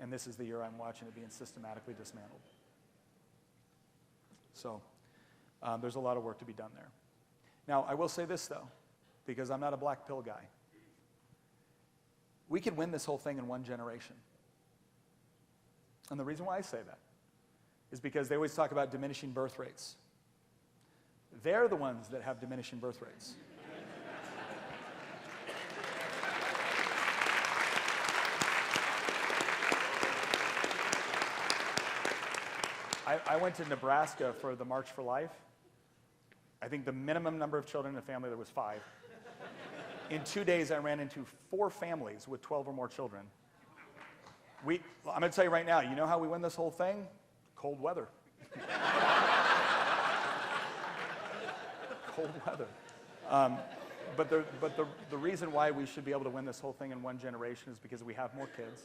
And this is the year I'm watching it being systematically dismantled. So there's a lot of work to be done there. Now, I will say this, though, because I'm not a black pill guy. We could win this whole thing in one generation. And the reason why I say that is because they always talk about diminishing birth rates. They're the ones that have diminishing birth rates. I went to Nebraska for the March for Life. I think the minimum number of children in a family there was 5. In 2 days, I ran into 4 families with 12 or more children. I'm going to tell you right now, you know how we win this whole thing? Cold weather. Cold weather. But the reason why we should be able to win this whole thing in one generation is because we have more kids,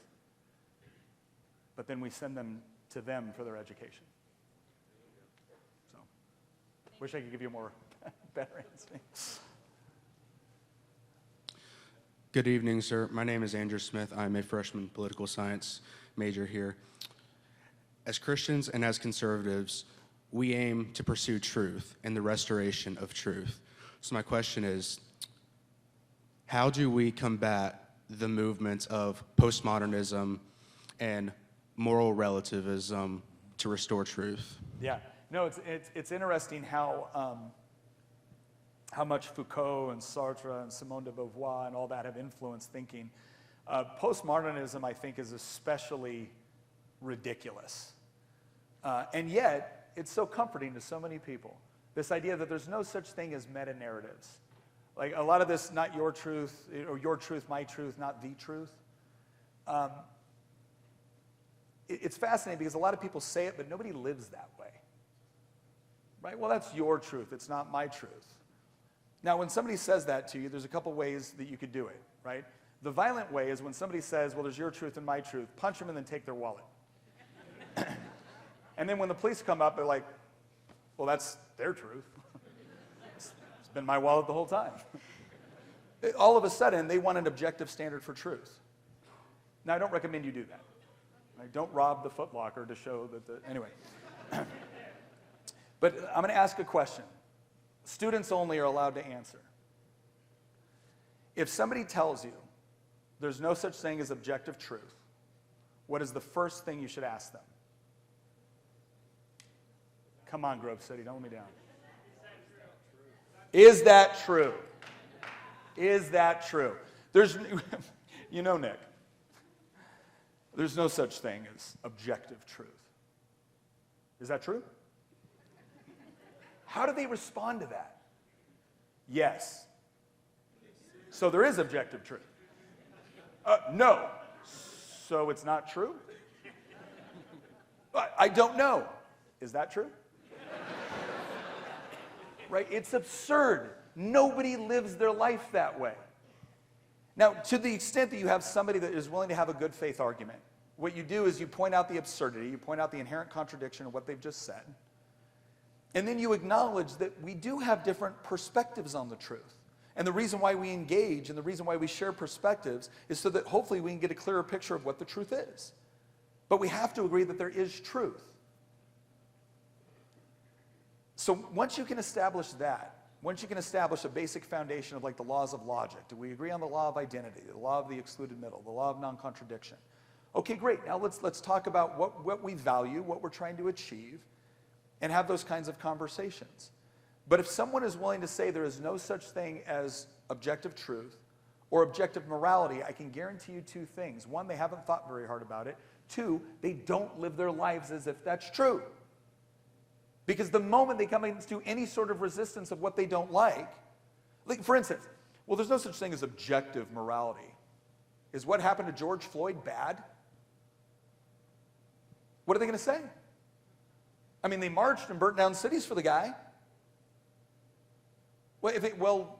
but then we send them to them for their education. So, wish I could give you a more better answer. Good evening, sir. My name is Andrew Smith. I'm a freshman political science major here. As Christians and as conservatives, we aim to pursue truth and the restoration of truth. So my question is, how do we combat the movements of postmodernism and moral relativism to restore truth? Yeah, no, it's interesting how much Foucault and Sartre and Simone de Beauvoir and all that have influenced thinking. Postmodernism, I think, is especially ridiculous. And yet, it's so comforting to so many people. This idea that there's no such thing as meta-narratives. Like a lot of this, not your truth, or your truth, my truth, not the truth. It's fascinating because a lot of people say it, but nobody lives that way. Right? Well, that's your truth. It's not my truth. Now, when somebody says that to you, there's a couple ways that you could do it, right? The violent way is when somebody says, well, there's your truth and my truth, punch them and then take their wallet. And then when the police come up, they're like, well, that's their truth. It's been my wallet the whole time. All of a sudden, they want an objective standard for truth. Now, I don't recommend you do that. Right? Don't rob the Foot Locker to show that anyway. But I'm going to ask a question. Students only are allowed to answer. If somebody tells you there's no such thing as objective truth, what is the first thing you should ask them? Come on, Grove City, don't let me down. Is that true? Is that true? There's, you know, Nick, there's no such thing as objective truth. Is that true? How do they respond to that? Yes. So there is objective truth. No. So it's not true? I don't know. Is that true? Right? It's absurd. Nobody lives their life that way. Now, to the extent that you have somebody that is willing to have a good faith argument, what you do is you point out the absurdity, you point out the inherent contradiction of what they've just said, and then you acknowledge that we do have different perspectives on the truth. And the reason why we engage and the reason why we share perspectives is so that hopefully we can get a clearer picture of what the truth is. But we have to agree that there is truth. So once you can establish that, once you can establish a basic foundation of like the laws of logic, do we agree on the law of identity, the law of the excluded middle, the law of non-contradiction? Okay, great. Now let's talk about what we value, what we're trying to achieve, and have those kinds of conversations. But if someone is willing to say there is no such thing as objective truth or objective morality, I can guarantee you two things. One, they haven't thought very hard about it. Two, they don't live their lives as if that's true. Because the moment they come into any sort of resistance of what they don't like, for instance, well, there's no such thing as objective morality. Is what happened to George Floyd bad? What are they going to say? I mean, they marched and burnt down cities for the guy. Well,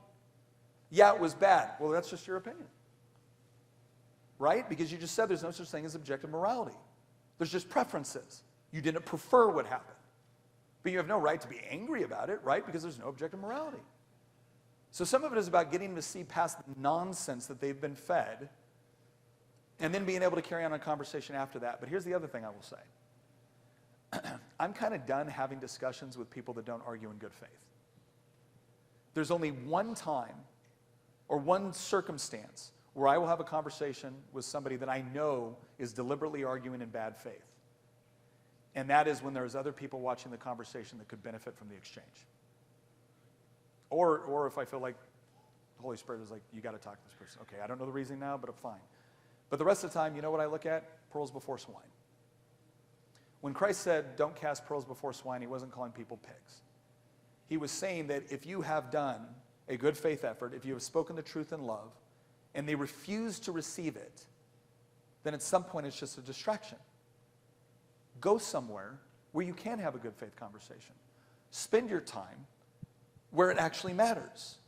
yeah, it was bad. Well, that's just your opinion. Right? Because you just said there's no such thing as objective morality. There's just preferences. You didn't prefer what happened. But you have no right to be angry about it, right? Because there's no objective morality. So some of it is about getting them to see past the nonsense that they've been fed and then being able to carry on a conversation after that. But here's the other thing I will say. I'm kind of done having discussions with people that don't argue in good faith. There's only one time or one circumstance where I will have a conversation with somebody that I know is deliberately arguing in bad faith. And that is when there's other people watching the conversation that could benefit from the exchange. Or if I feel like the Holy Spirit is like, you got to talk to this person. Okay, I don't know the reason now, but I'm fine. But the rest of the time, you know what I look at? Pearls before swine. When Christ said, don't cast pearls before swine, he wasn't calling people pigs. He was saying that if you have done a good faith effort, if you have spoken the truth in love, and they refuse to receive it, then at some point it's just a distraction. Go somewhere where you can have a good faith conversation. Spend your time where it actually matters.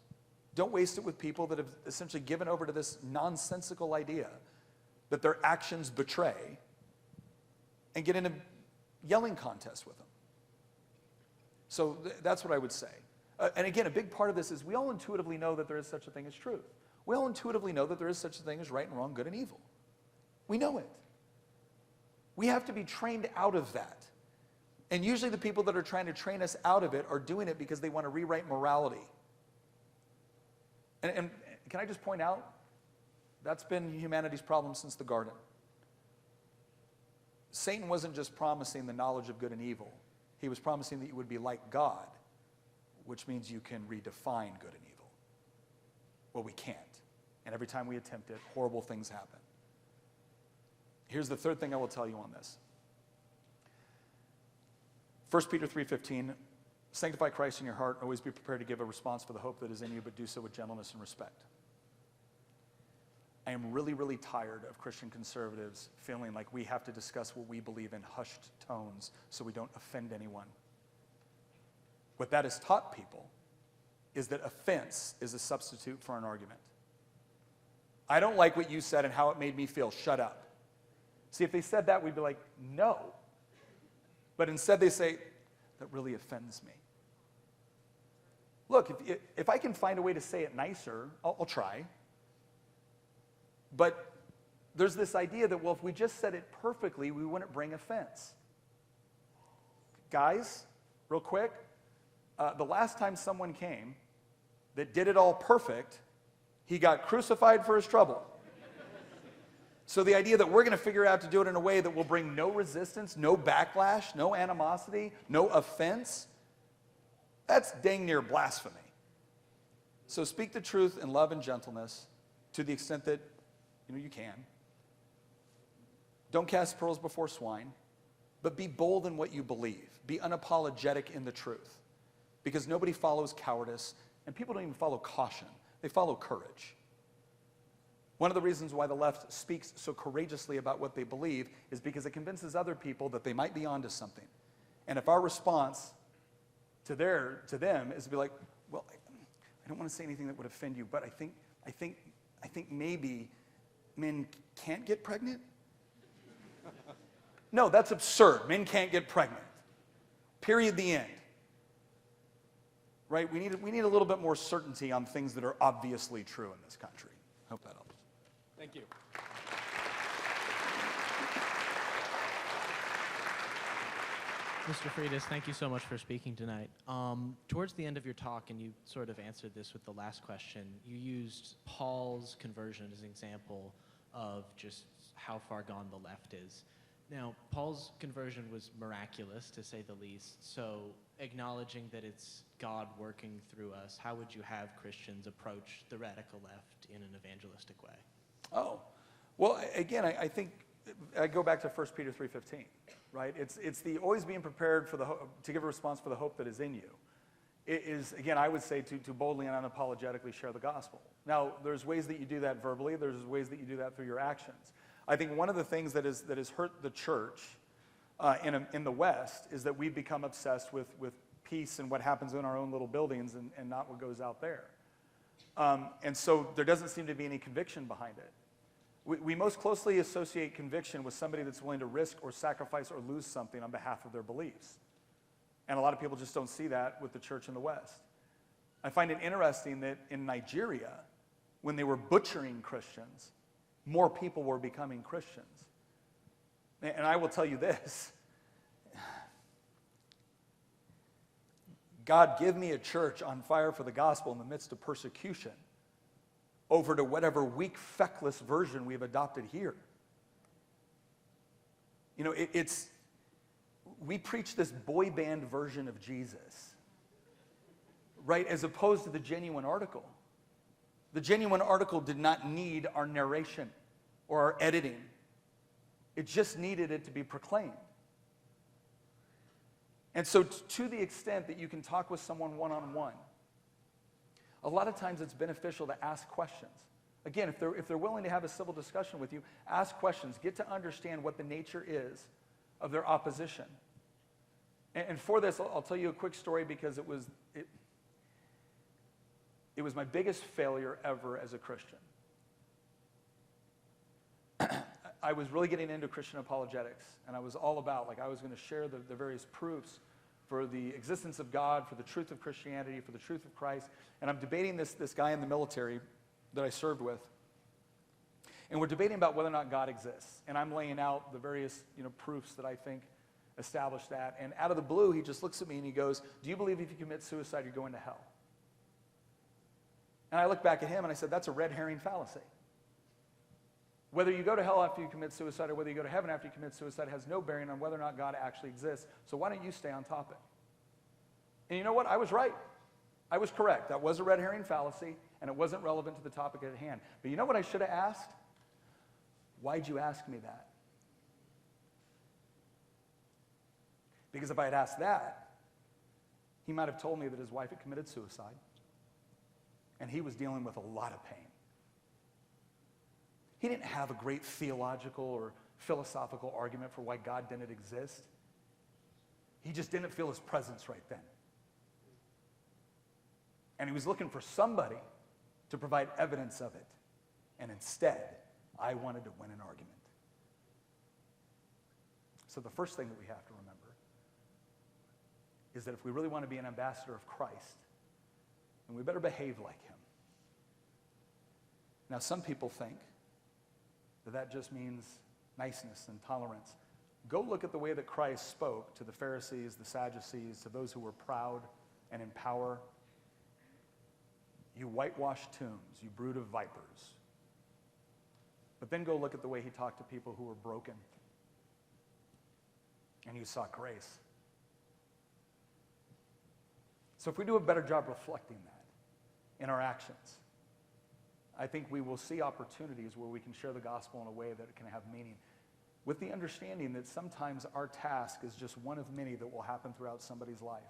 Don't waste it with people that have essentially given over to this nonsensical idea that their actions betray and get in a yelling contest with them. So that's what I would say. And again, a big part of this is we all intuitively know that there is such a thing as truth. We all intuitively know that there is such a thing as right and wrong, good and evil. We know it. We have to be trained out of that. And usually the people that are trying to train us out of it are doing it because they want to rewrite morality. And can I just point out, that's been humanity's problem since the garden. Satan wasn't just promising the knowledge of good and evil. He was promising that you would be like God, which means you can redefine good and evil. Well, we can't. And every time we attempt it, horrible things happen. Here's the third thing I will tell you on this. 1 Peter 3:15, sanctify Christ in your heart, always be prepared to give a response for the hope that is in you, but do so with gentleness and respect. I am really, really tired of Christian conservatives feeling like we have to discuss what we believe in hushed tones so we don't offend anyone. What that has taught people is that offense is a substitute for an argument. I don't like what you said and how it made me feel. Shut up. See, if they said that, we'd be like, no. But instead they say, that really offends me. Look, if I can find a way to say it nicer, I'll try. But there's this idea that, well, if we just said it perfectly, we wouldn't bring offense. Guys, real quick, the last time someone came that did it all perfect, he got crucified for his trouble. So the idea that we're going to figure out to do it in a way that will bring no resistance, no backlash, no animosity, no offense, that's dang near blasphemy. So speak the truth in love and gentleness to the extent that you can. Don't cast pearls before swine, but be bold in what you believe. Be unapologetic in the truth. Because nobody follows cowardice, and people don't even follow caution. They follow courage. One of the reasons why the left speaks so courageously about what they believe is because it convinces other people that they might be onto something. And if our response to them is to be like, well, I don't want to say anything that would offend you, but I think maybe men can't get pregnant? No, that's absurd. Men can't get pregnant. Period, the end. Right? We need a little bit more certainty on things that are obviously true in this country. Hope that helps. Thank you. Mr. Freitas, thank you so much for speaking tonight. Towards the end of your talk, and you sort of answered this with the last question, you used Paul's conversion as an example of just how far gone the left is. Now, Paul's conversion was miraculous, to say the least, so acknowledging that it's God working through us, how would you have Christians approach the radical left in an evangelistic way? Oh, well, again, I think I go back to 1 Peter 3:15, right? It's the always being prepared for to give a response for the hope that is in you. It is, again, I would say to boldly and unapologetically share the gospel. Now, there's ways that you do that verbally. There's ways that you do that through your actions. I think one of the things that has hurt the church in the West is that we've become obsessed with peace and what happens in our own little buildings and not what goes out there. And so there doesn't seem to be any conviction behind it. We most closely associate conviction with somebody that's willing to risk or sacrifice or lose something on behalf of their beliefs. And a lot of people just don't see that with the church in the West. I find it interesting that in Nigeria, when they were butchering Christians, more people were becoming Christians. And I will tell you this. God, give me a church on fire for the gospel in the midst of persecution over to whatever weak, feckless version we've adopted here. We preach this boy band version of Jesus, right, as opposed to the genuine article. The genuine article did not need our narration or our editing. It just needed it to be proclaimed. And so to the extent that you can talk with someone one-on-one, a lot of times it's beneficial to ask questions. Again, if they're willing to have a civil discussion with you, ask questions. Get to understand what the nature is of their opposition. And for this, I'll tell you a quick story because it was my biggest failure ever as a Christian. I was really getting into Christian apologetics, and I was all about, I was going to share the various proofs for the existence of God, for the truth of Christianity, for the truth of Christ. And I'm debating this guy in the military that I served with. And we're debating about whether or not God exists. And I'm laying out the various proofs that I think establish that. And out of the blue, he just looks at me and he goes, "Do you believe if you commit suicide, you're going to hell?" And I look back at him and I said, "That's a red herring fallacy. Whether you go to hell after you commit suicide or whether you go to heaven after you commit suicide has no bearing on whether or not God actually exists. So why don't you stay on topic?" And you know what? I was right. I was correct. That was a red herring fallacy, and it wasn't relevant to the topic at hand. But you know what I should have asked? Why'd you ask me that? Because if I had asked that, he might have told me that his wife had committed suicide, and he was dealing with a lot of pain. He didn't have a great theological or philosophical argument for why God didn't exist. He just didn't feel his presence right then. And he was looking for somebody to provide evidence of it. And instead, I wanted to win an argument. So the first thing that we have to remember is that if we really want to be an ambassador of Christ, then we better behave like him. Now, some people think that that just means niceness and tolerance. Go look at the way that Christ spoke to the Pharisees, the Sadducees, to those who were proud and in power. You whitewashed tombs, you brood of vipers. But then go look at the way he talked to people who were broken. And you saw grace. So if we do a better job reflecting that in our actions, I think we will see opportunities where we can share the gospel in a way that it can have meaning, with the understanding that sometimes our task is just one of many that will happen throughout somebody's life.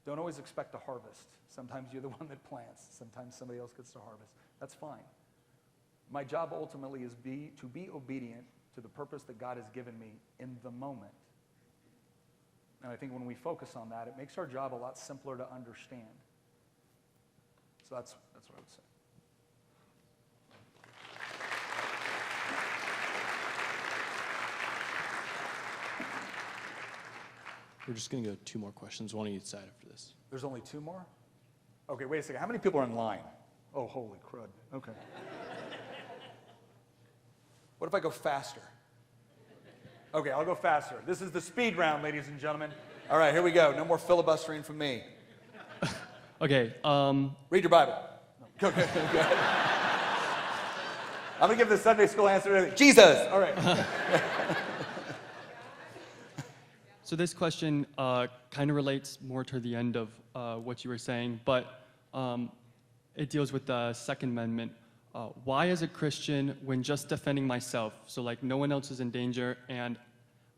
Don't always expect a harvest. Sometimes you're the one that plants. Sometimes somebody else gets to harvest. That's fine. My job ultimately is to be obedient to the purpose that God has given me in the moment. And I think when we focus on that, it makes our job a lot simpler to understand. So that's what I would say. We're just going to go 2 more questions, one on each side after this. There's only 2 more? Okay, wait a second. How many people are in line? Oh, holy crud. Okay. What if I go faster? Okay, I'll go faster. This is the speed round, ladies and gentlemen. All right, here we go. No more filibustering from me. Okay. Read your Bible. Go ahead. I'm going to give the Sunday school answer. Jesus! All right. So this question kind of relates more to the end of what you were saying, but it deals with the Second Amendment. Why, as a Christian, when just defending myself, so like no one else is in danger and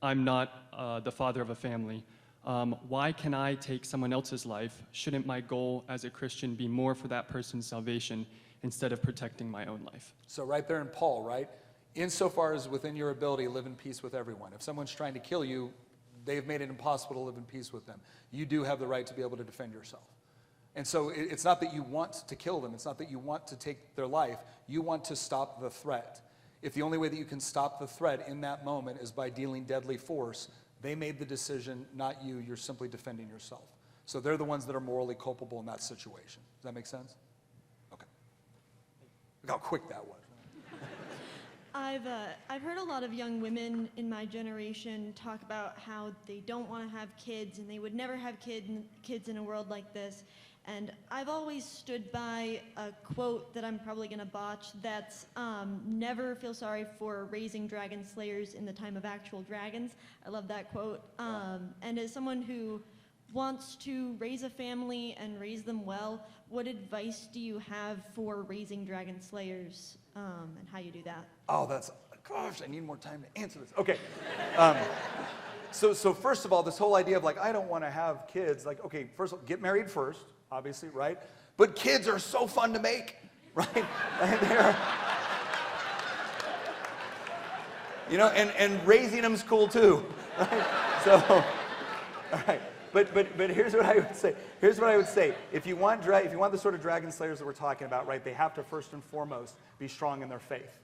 I'm not the father of a family, why can I take someone else's life? Shouldn't my goal as a Christian be more for that person's salvation instead of protecting my own life? So right there in Paul, right? Insofar as within your ability, live in peace with everyone. If someone's trying to kill you, they've made it impossible to live in peace with them. You do have the right to be able to defend yourself. And so it's not that you want to kill them. It's not that you want to take their life. You want to stop the threat. If the only way that you can stop the threat in that moment is by dealing deadly force, they made the decision, not you. You're simply defending yourself. So they're the ones that are morally culpable in that situation. Does that make sense? Okay. Look how quick that was. I've heard a lot of young women in my generation talk about how they don't want to have kids and they would never have kids in a world like this. And I've always stood by a quote that I'm probably going to botch that's never feel sorry for raising dragon slayers in the time of actual dragons. I love that quote. And as someone who wants to raise a family and raise them well, what advice do you have for raising dragon slayers and how you do that? Oh, gosh, I need more time to answer this. Okay. So first of all, this whole idea of like, I don't want to have kids, like, okay, first of all, get married first, obviously, right? But kids are so fun to make, right? And raising them's cool too, right? So, all right. But here's what I would say. Here's what I would say. If you want the sort of dragon slayers that we're talking about, right, they have to first and foremost be strong in their faith.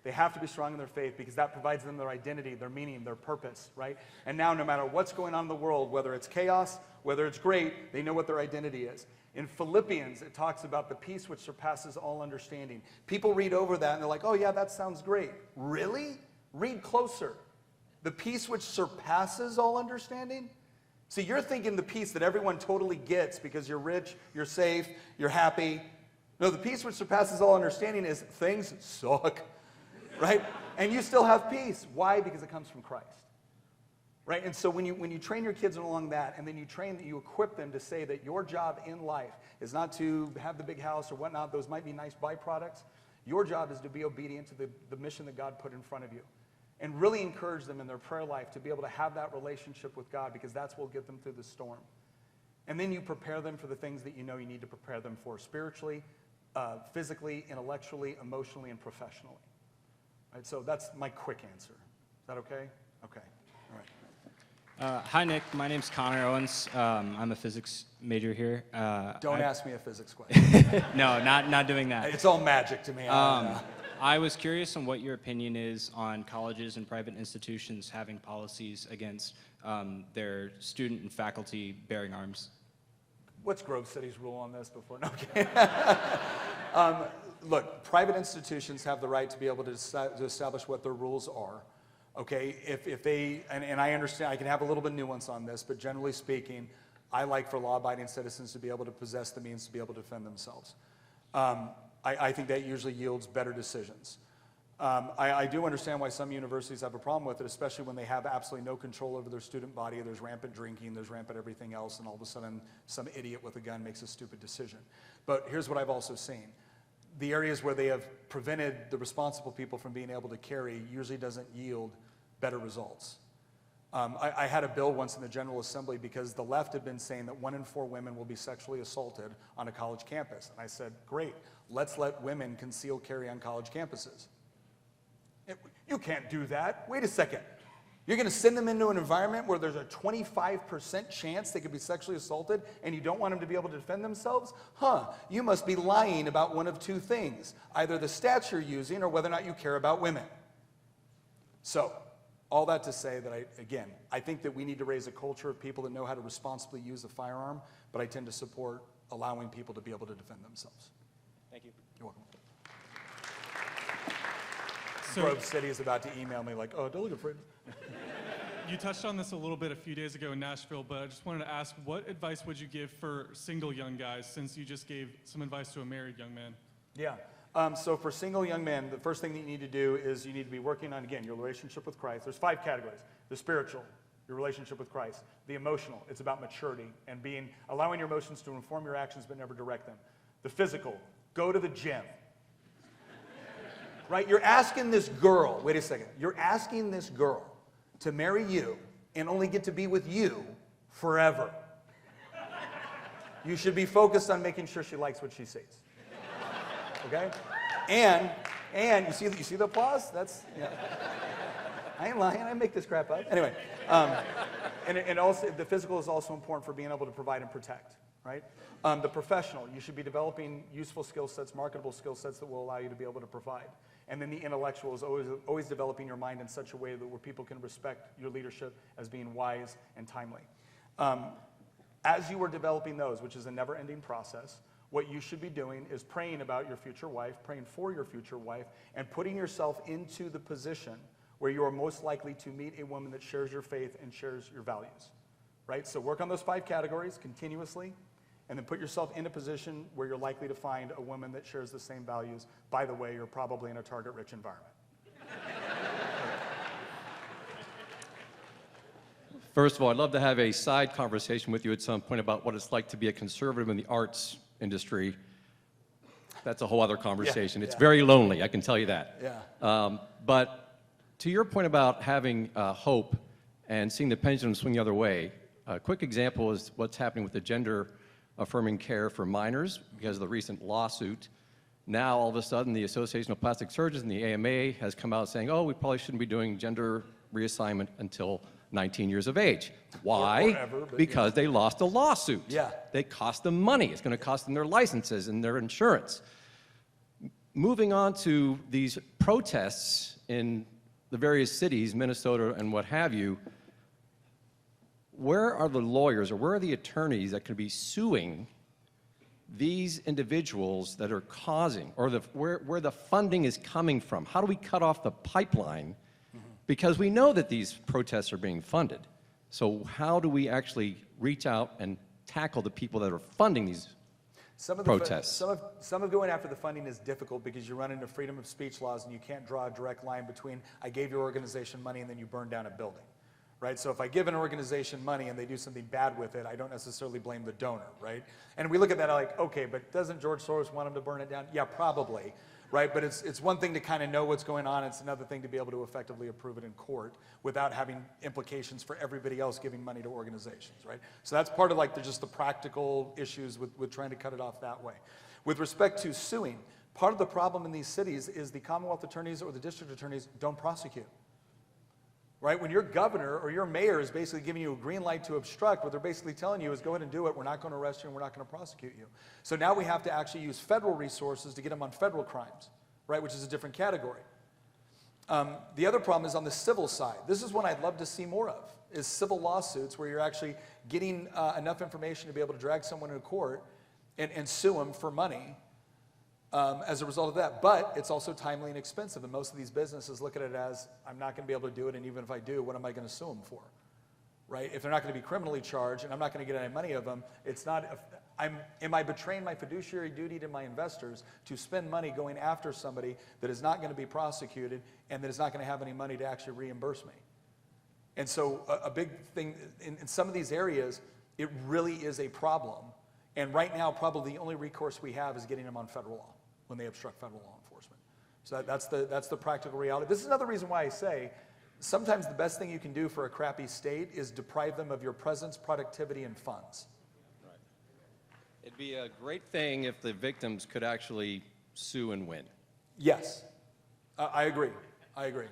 They have to be strong in their faith because that provides them their identity, their meaning, their purpose, right? And now no matter what's going on in the world, whether it's chaos, whether it's great, they know what their identity is. In Philippians, it talks about the peace which surpasses all understanding. People read over that and they're like, oh yeah, that sounds great. Really? Read closer. The peace which surpasses all understanding? See, you're thinking the peace that everyone totally gets because you're rich, you're safe, you're happy. No, the peace which surpasses all understanding is things suck, right? And you still have peace. Why? Because it comes from Christ, right? And so when you train your kids along that, and then you equip them to say that your job in life is not to have the big house or whatnot, those might be nice byproducts. Your job is to be obedient to the mission that God put in front of you. And really encourage them in their prayer life to be able to have that relationship with God because that's what will get them through the storm. And then you prepare them for the things that you know you need to prepare them for spiritually, physically, intellectually, emotionally, and professionally. Right, so that's my quick answer. Is that okay? Okay. All right. Hi, Nick. My name's Connor Owens. I'm a physics major here. Don't ask me a physics question. No, not doing that. It's all magic to me. I was curious on what your opinion is on colleges and private institutions having policies against their student and faculty bearing arms. What's Grove City's rule on this before? No, okay. Look, private institutions have the right to be able to establish what their rules are. Okay, if they, and I understand, I can have a little bit of nuance on this, but generally speaking, I like for law-abiding citizens to be able to possess the means to be able to defend themselves. I think that usually yields better decisions. I do understand why some universities have a problem with it, especially when they have absolutely no control over their student body. There's rampant drinking, there's rampant everything else, and all of a sudden, some idiot with a gun makes a stupid decision. But here's what I've also seen. The areas where they have prevented the responsible people from being able to carry usually doesn't yield better results. I had a bill once in the General Assembly because the left had been saying that 1 in 4 women will be sexually assaulted on a college campus. And I said, great, let's let women conceal carry on college campuses. You can't do that. Wait a second. You're going to send them into an environment where there's a 25% chance they could be sexually assaulted and you don't want them to be able to defend themselves? You must be lying about one of two things, either the stats you're using or whether or not you care about women. So, all that to say that, I think that we need to raise a culture of people that know how to responsibly use a firearm, but I tend to support allowing people to be able to defend themselves. Thank you. You're welcome. So, Grove City is about to email me like, oh, don't look afraid. You touched on this a little bit a few days ago in Nashville, but I just wanted to ask, what advice would you give for single young guys, since you just gave some advice to a married young man? Yeah. So for single young men, the first thing that you need to do is you need to be working on, again, your relationship with Christ. There's 5 categories. The spiritual, your relationship with Christ. The emotional, it's about maturity and allowing your emotions to inform your actions but never direct them. The physical, go to the gym. Right? You're asking this girl, wait a second, you're asking this girl to marry you and only get to be with you forever. You should be focused on making sure she likes what she sees. Okay? And you see the applause? That's, yeah. I ain't lying, I make this crap up. Anyway, and also the physical is also important for being able to provide and protect, right? The professional, you should be developing useful skill sets, marketable skill sets that will allow you to be able to provide. And then the intellectual is always developing your mind in such a way that where people can respect your leadership as being wise and timely. As you are developing those, which is a never-ending process, what you should be doing is praying about your future wife, praying for your future wife, and putting yourself into the position where you are most likely to meet a woman that shares your faith and shares your values, right? So work on those 5 categories continuously, and then put yourself in a position where you're likely to find a woman that shares the same values. By the way, you're probably in a target-rich environment. First of all, I'd love to have a side conversation with you at some point about what it's like to be a conservative in the arts industry. That's a whole other conversation. It's very lonely, I can tell you that. Yeah. But to your point about having hope and seeing the pendulum swing the other way, a quick example is what's happening with the gender-affirming care for minors because of the recent lawsuit. Now, all of a sudden, the Association of Plastic Surgeons and the AMA has come out saying, oh, we probably shouldn't be doing gender reassignment until 19 years of age. Why? Forever, because they lost a lawsuit. Yeah. They cost them money. It's going to cost them their licenses and their insurance. Moving on to these protests in the various cities, Minnesota and what have you, where are the lawyers or where are the attorneys that can be suing these individuals that are causing, or where the funding is coming from? How do we cut off the pipeline? Because we know that these protests are being funded. So how do we actually reach out and tackle the people that are funding these protests? Some of going after the funding is difficult because you run into freedom of speech laws and you can't draw a direct line between I gave your organization money and then you burn down a building. Right? So if I give an organization money and they do something bad with it, I don't necessarily blame the donor, right? And we look at that like, okay, but doesn't George Soros want him to burn it down? Yeah, probably, right? But it's one thing to kind of know what's going on. It's another thing to be able to effectively approve it in court without having implications for everybody else giving money to organizations, right? So that's part of like just the practical issues with trying to cut it off that way. With respect to suing, part of the problem in these cities is the Commonwealth attorneys or the district attorneys don't prosecute. right? When your governor or your mayor is basically giving you a green light to obstruct, what they're basically telling you is go ahead and do it. We're not going to arrest you and we're not going to prosecute you. So now we have to actually use federal resources to get them on federal crimes, right, which is a different category. The other problem is on the civil side. This is one I'd love to see more of, is civil lawsuits where you're actually getting enough information to be able to drag someone into court and sue them for money as a result of that. But it's also timely and expensive, and most of these businesses look at it as, I'm not going to be able to do it, and even if I do, what am I going to sue them for? Right? If they're not going to be criminally charged and I'm not going to get any money of them, it's not, am I betraying my fiduciary duty to my investors to spend money going after somebody that is not going to be prosecuted and that is not going to have any money to actually reimburse me? And so a big thing, in some of these areas, it really is a problem. And right now, probably the only recourse we have is getting them on federal law when they obstruct federal law enforcement. So that's the practical reality. This is another reason why I say, sometimes the best thing you can do for a crappy state is deprive them of your presence, productivity, and funds. Right. It'd be a great thing if the victims could actually sue and win. Yes, I agree. I agree.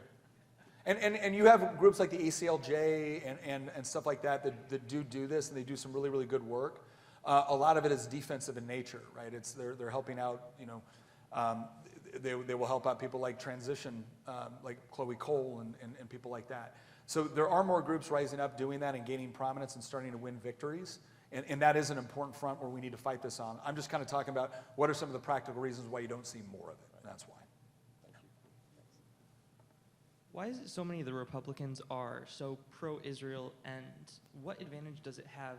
And you have groups like the ACLJ and stuff like that that do this, and they do some really, really good work. A lot of it is defensive in nature, right? They're helping out, you know, they will help out people like Transition, like Chloe Cole and people like that. So there are more groups rising up doing that and gaining prominence and starting to win victories. And that is an important front where we need to fight this on. I'm just kind of talking about what are some of the practical reasons why you don't see more of it. That's why. Why is it so many of the Republicans are so pro-Israel, and what advantage does it have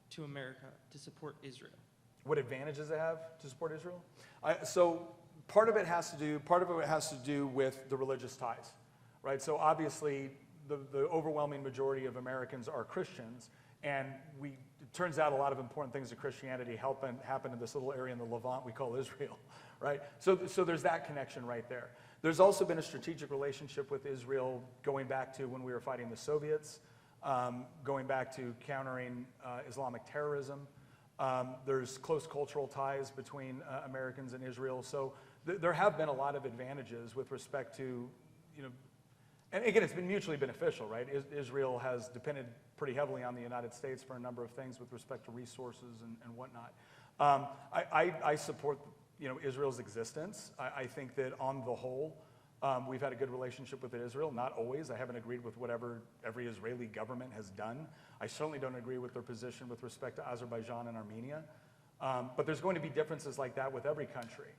to America to support Israel? What advantage does it have to support Israel? So part of it has to do with the religious ties, right? So obviously the overwhelming majority of Americans are Christians, and it turns out a lot of important things of Christianity happen in this little area in the Levant we call Israel, right? So there's that connection right there. There's also been a strategic relationship with Israel going back to when we were fighting the Soviets, going back to countering Islamic terrorism. There's close cultural ties between Americans and Israel. So there have been a lot of advantages with respect to, you know, and again, it's been mutually beneficial, right? Israel has depended pretty heavily on the United States for a number of things with respect to resources and whatnot. I support, you know, Israel's existence. I think that on the whole, we've had a good relationship with Israel. Not always. I haven't agreed with whatever every Israeli government has done. I certainly don't agree with their position with respect to Azerbaijan and Armenia. But there's going to be differences like that with every country.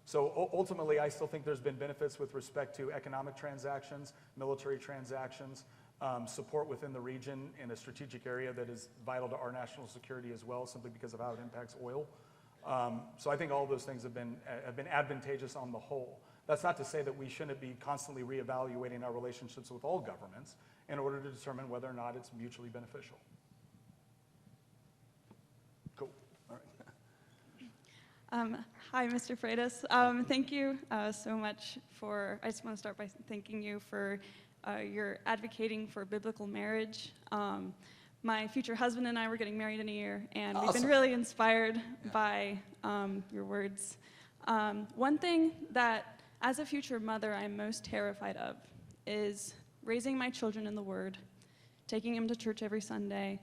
So ultimately, I still think there's been benefits with respect to economic transactions, military transactions, support within the region in a strategic area that is vital to our national security as well, simply because of how it impacts oil. So I think all of those things have been advantageous on the whole. That's not to say that we shouldn't be constantly reevaluating our relationships with all governments in order to determine whether or not it's mutually beneficial. Cool. All right. Hi, Mr. Freitas. Thank you so much for, I just want to start by thanking you for your advocating for biblical marriage. My future husband and I were getting married in a year, and we've been really inspired by your words. One thing that, as a future mother, I'm most terrified of is raising my children in the Word, taking them to church every Sunday,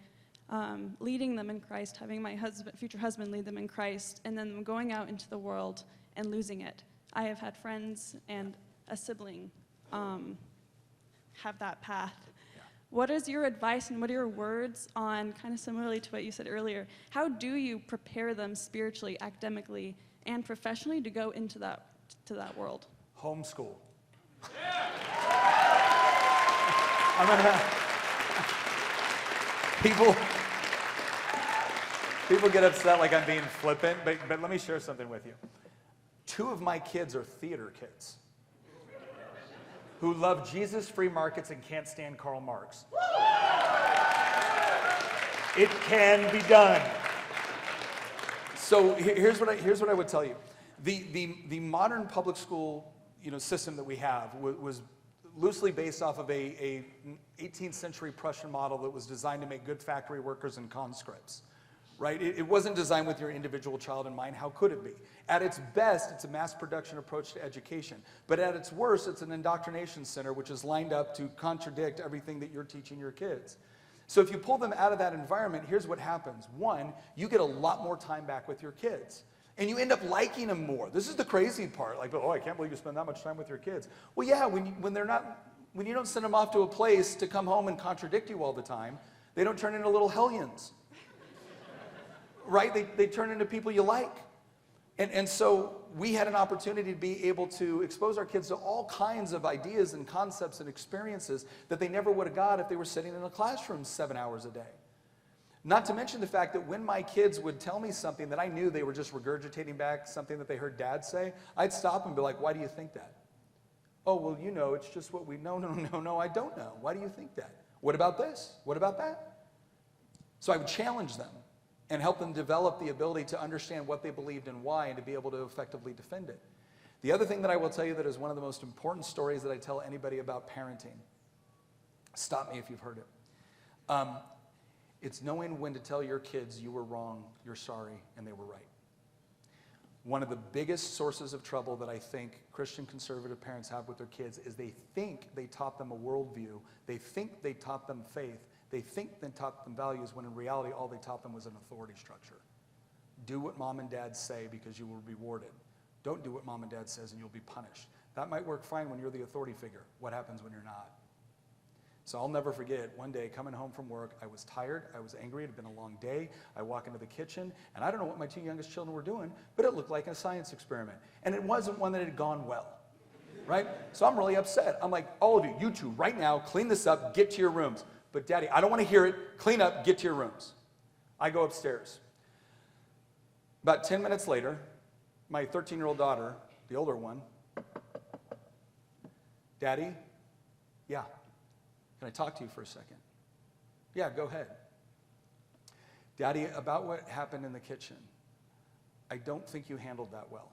leading them in Christ, having my future husband lead them in Christ, and then going out into the world and losing it. I have had friends and a sibling have that path. Yeah. What is your advice and what are your words on, kind of similarly to what you said earlier, how do you prepare them spiritually, academically, and professionally to go into that world? Homeschool. I'm gonna people get upset like I'm being flippant, but let me share something with you. 2 of my kids are theater kids who love Jesus, free markets, and can't stand Karl Marx. It can be done. So here's what I would tell you. The modern public school, you know, system that we have was loosely based off of a 18th century Prussian model that was designed to make good factory workers and conscripts, right? It wasn't designed with your individual child in mind. How could it be? At its best, it's a mass production approach to education. But at its worst, it's an indoctrination center which is lined up to contradict everything that you're teaching your kids. So if you pull them out of that environment, here's what happens. One, you get a lot more time back with your kids. And you end up liking them more. This is the crazy part. Like, oh, I can't believe you spend that much time with your kids. Well, yeah, when you don't send them off to a place to come home and contradict you all the time, they don't turn into little hellions. Right? They turn into people you like. And so we had an opportunity to be able to expose our kids to all kinds of ideas and concepts and experiences that they never would have got if they were sitting in a classroom 7 hours a day. Not to mention the fact that when my kids would tell me something that I knew they were just regurgitating back something that they heard Dad say, I'd stop and be like, why do you think that? Oh, well, you know, it's just what we know. No, I don't know. Why do you think that? What about this? What about that? So I would challenge them and help them develop the ability to understand what they believed and why, and to be able to effectively defend it. The other thing that I will tell you that is one of the most important stories that I tell anybody about parenting, stop me if you've heard it, it's knowing when to tell your kids you were wrong, you're sorry, and they were right. One of the biggest sources of trouble that I think Christian conservative parents have with their kids is they think they taught them a worldview, they think they taught them faith, they think they taught them values, when in reality all they taught them was an authority structure. Do what mom and dad say because you will be rewarded. Don't do what mom and dad says and you'll be punished. That might work fine when you're the authority figure. What happens when you're not? So I'll never forget, one day coming home from work, I was tired, I was angry, it had been a long day. I walk into the kitchen, and I don't know what my two youngest children were doing, but it looked like a science experiment. And it wasn't one that had gone well, right? So I'm really upset. I'm like, all of you, you two, right now, clean this up, get to your rooms. But Daddy, I don't want to hear it. Clean up, get to your rooms. I go upstairs. About 10 minutes later, my 13-year-old daughter, the older one, Daddy, yeah, can I talk to you for a second? Yeah, go ahead. Daddy, about what happened in the kitchen, I don't think you handled that well.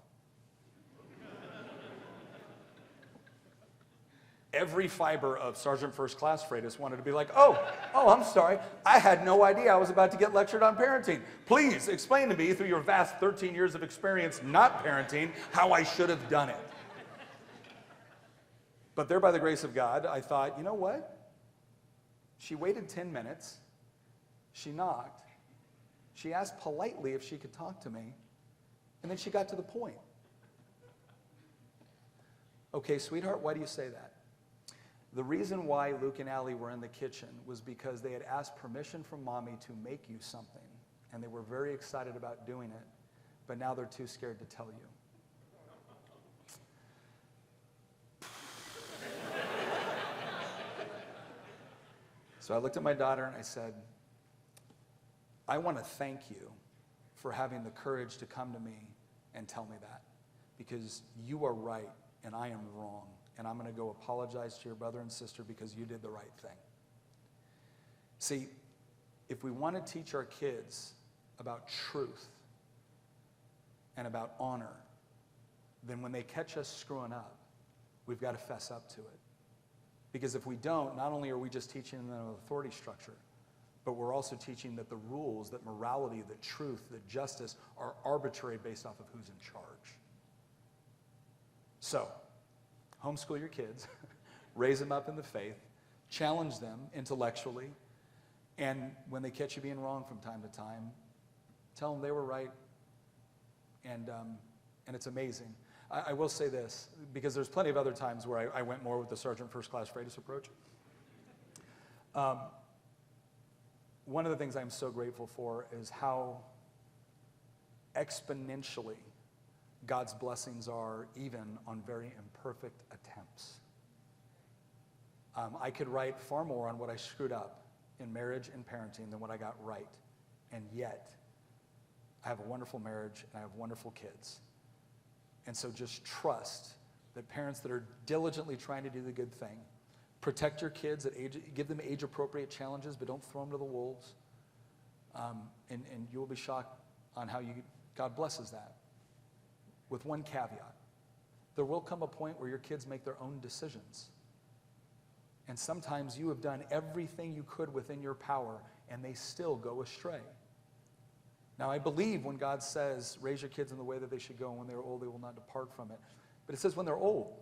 Every fiber of Sergeant First Class Freitas wanted to be like, oh, I'm sorry. I had no idea I was about to get lectured on parenting. Please explain to me, through your vast 13 years of experience not parenting, how I should have done it. But there, by the grace of God, I thought, you know what? She waited 10 minutes. She knocked. She asked politely if she could talk to me. And then she got to the point. Okay, sweetheart, why do you say that? The reason why Luke and Allie were in the kitchen was because they had asked permission from Mommy to make you something, and they were very excited about doing it, but now they're too scared to tell you. So I looked at my daughter and I said, I want to thank you for having the courage to come to me and tell me that, because you are right and I am wrong. And I'm going to go apologize to your brother and sister because you did the right thing. See, if we want to teach our kids about truth and about honor, then when they catch us screwing up, we've got to fess up to it. Because if we don't, not only are we just teaching them an authority structure, but we're also teaching that the rules, that morality, that truth, that justice are arbitrary based off of who's in charge. So, homeschool your kids, raise them up in the faith, challenge them intellectually, and when they catch you being wrong from time to time, tell them they were right, and it's amazing. I will say this, because there's plenty of other times where I went more with the Sergeant First Class Freitas approach. One of the things I'm so grateful for is how exponentially God's blessings are even on very imperfect attempts. I could write far more on what I screwed up in marriage and parenting than what I got right. And yet, I have a wonderful marriage and I have wonderful kids. And so just trust that parents that are diligently trying to do the good thing, protect your kids at age, give them age-appropriate challenges, but don't throw them to the wolves. And you will be shocked on how God blesses that. With one caveat, there will come a point where your kids make their own decisions. And sometimes you have done everything you could within your power, and they still go astray. Now, I believe when God says, raise your kids in the way that they should go, and when they're old, they will not depart from it. But it says when they're old.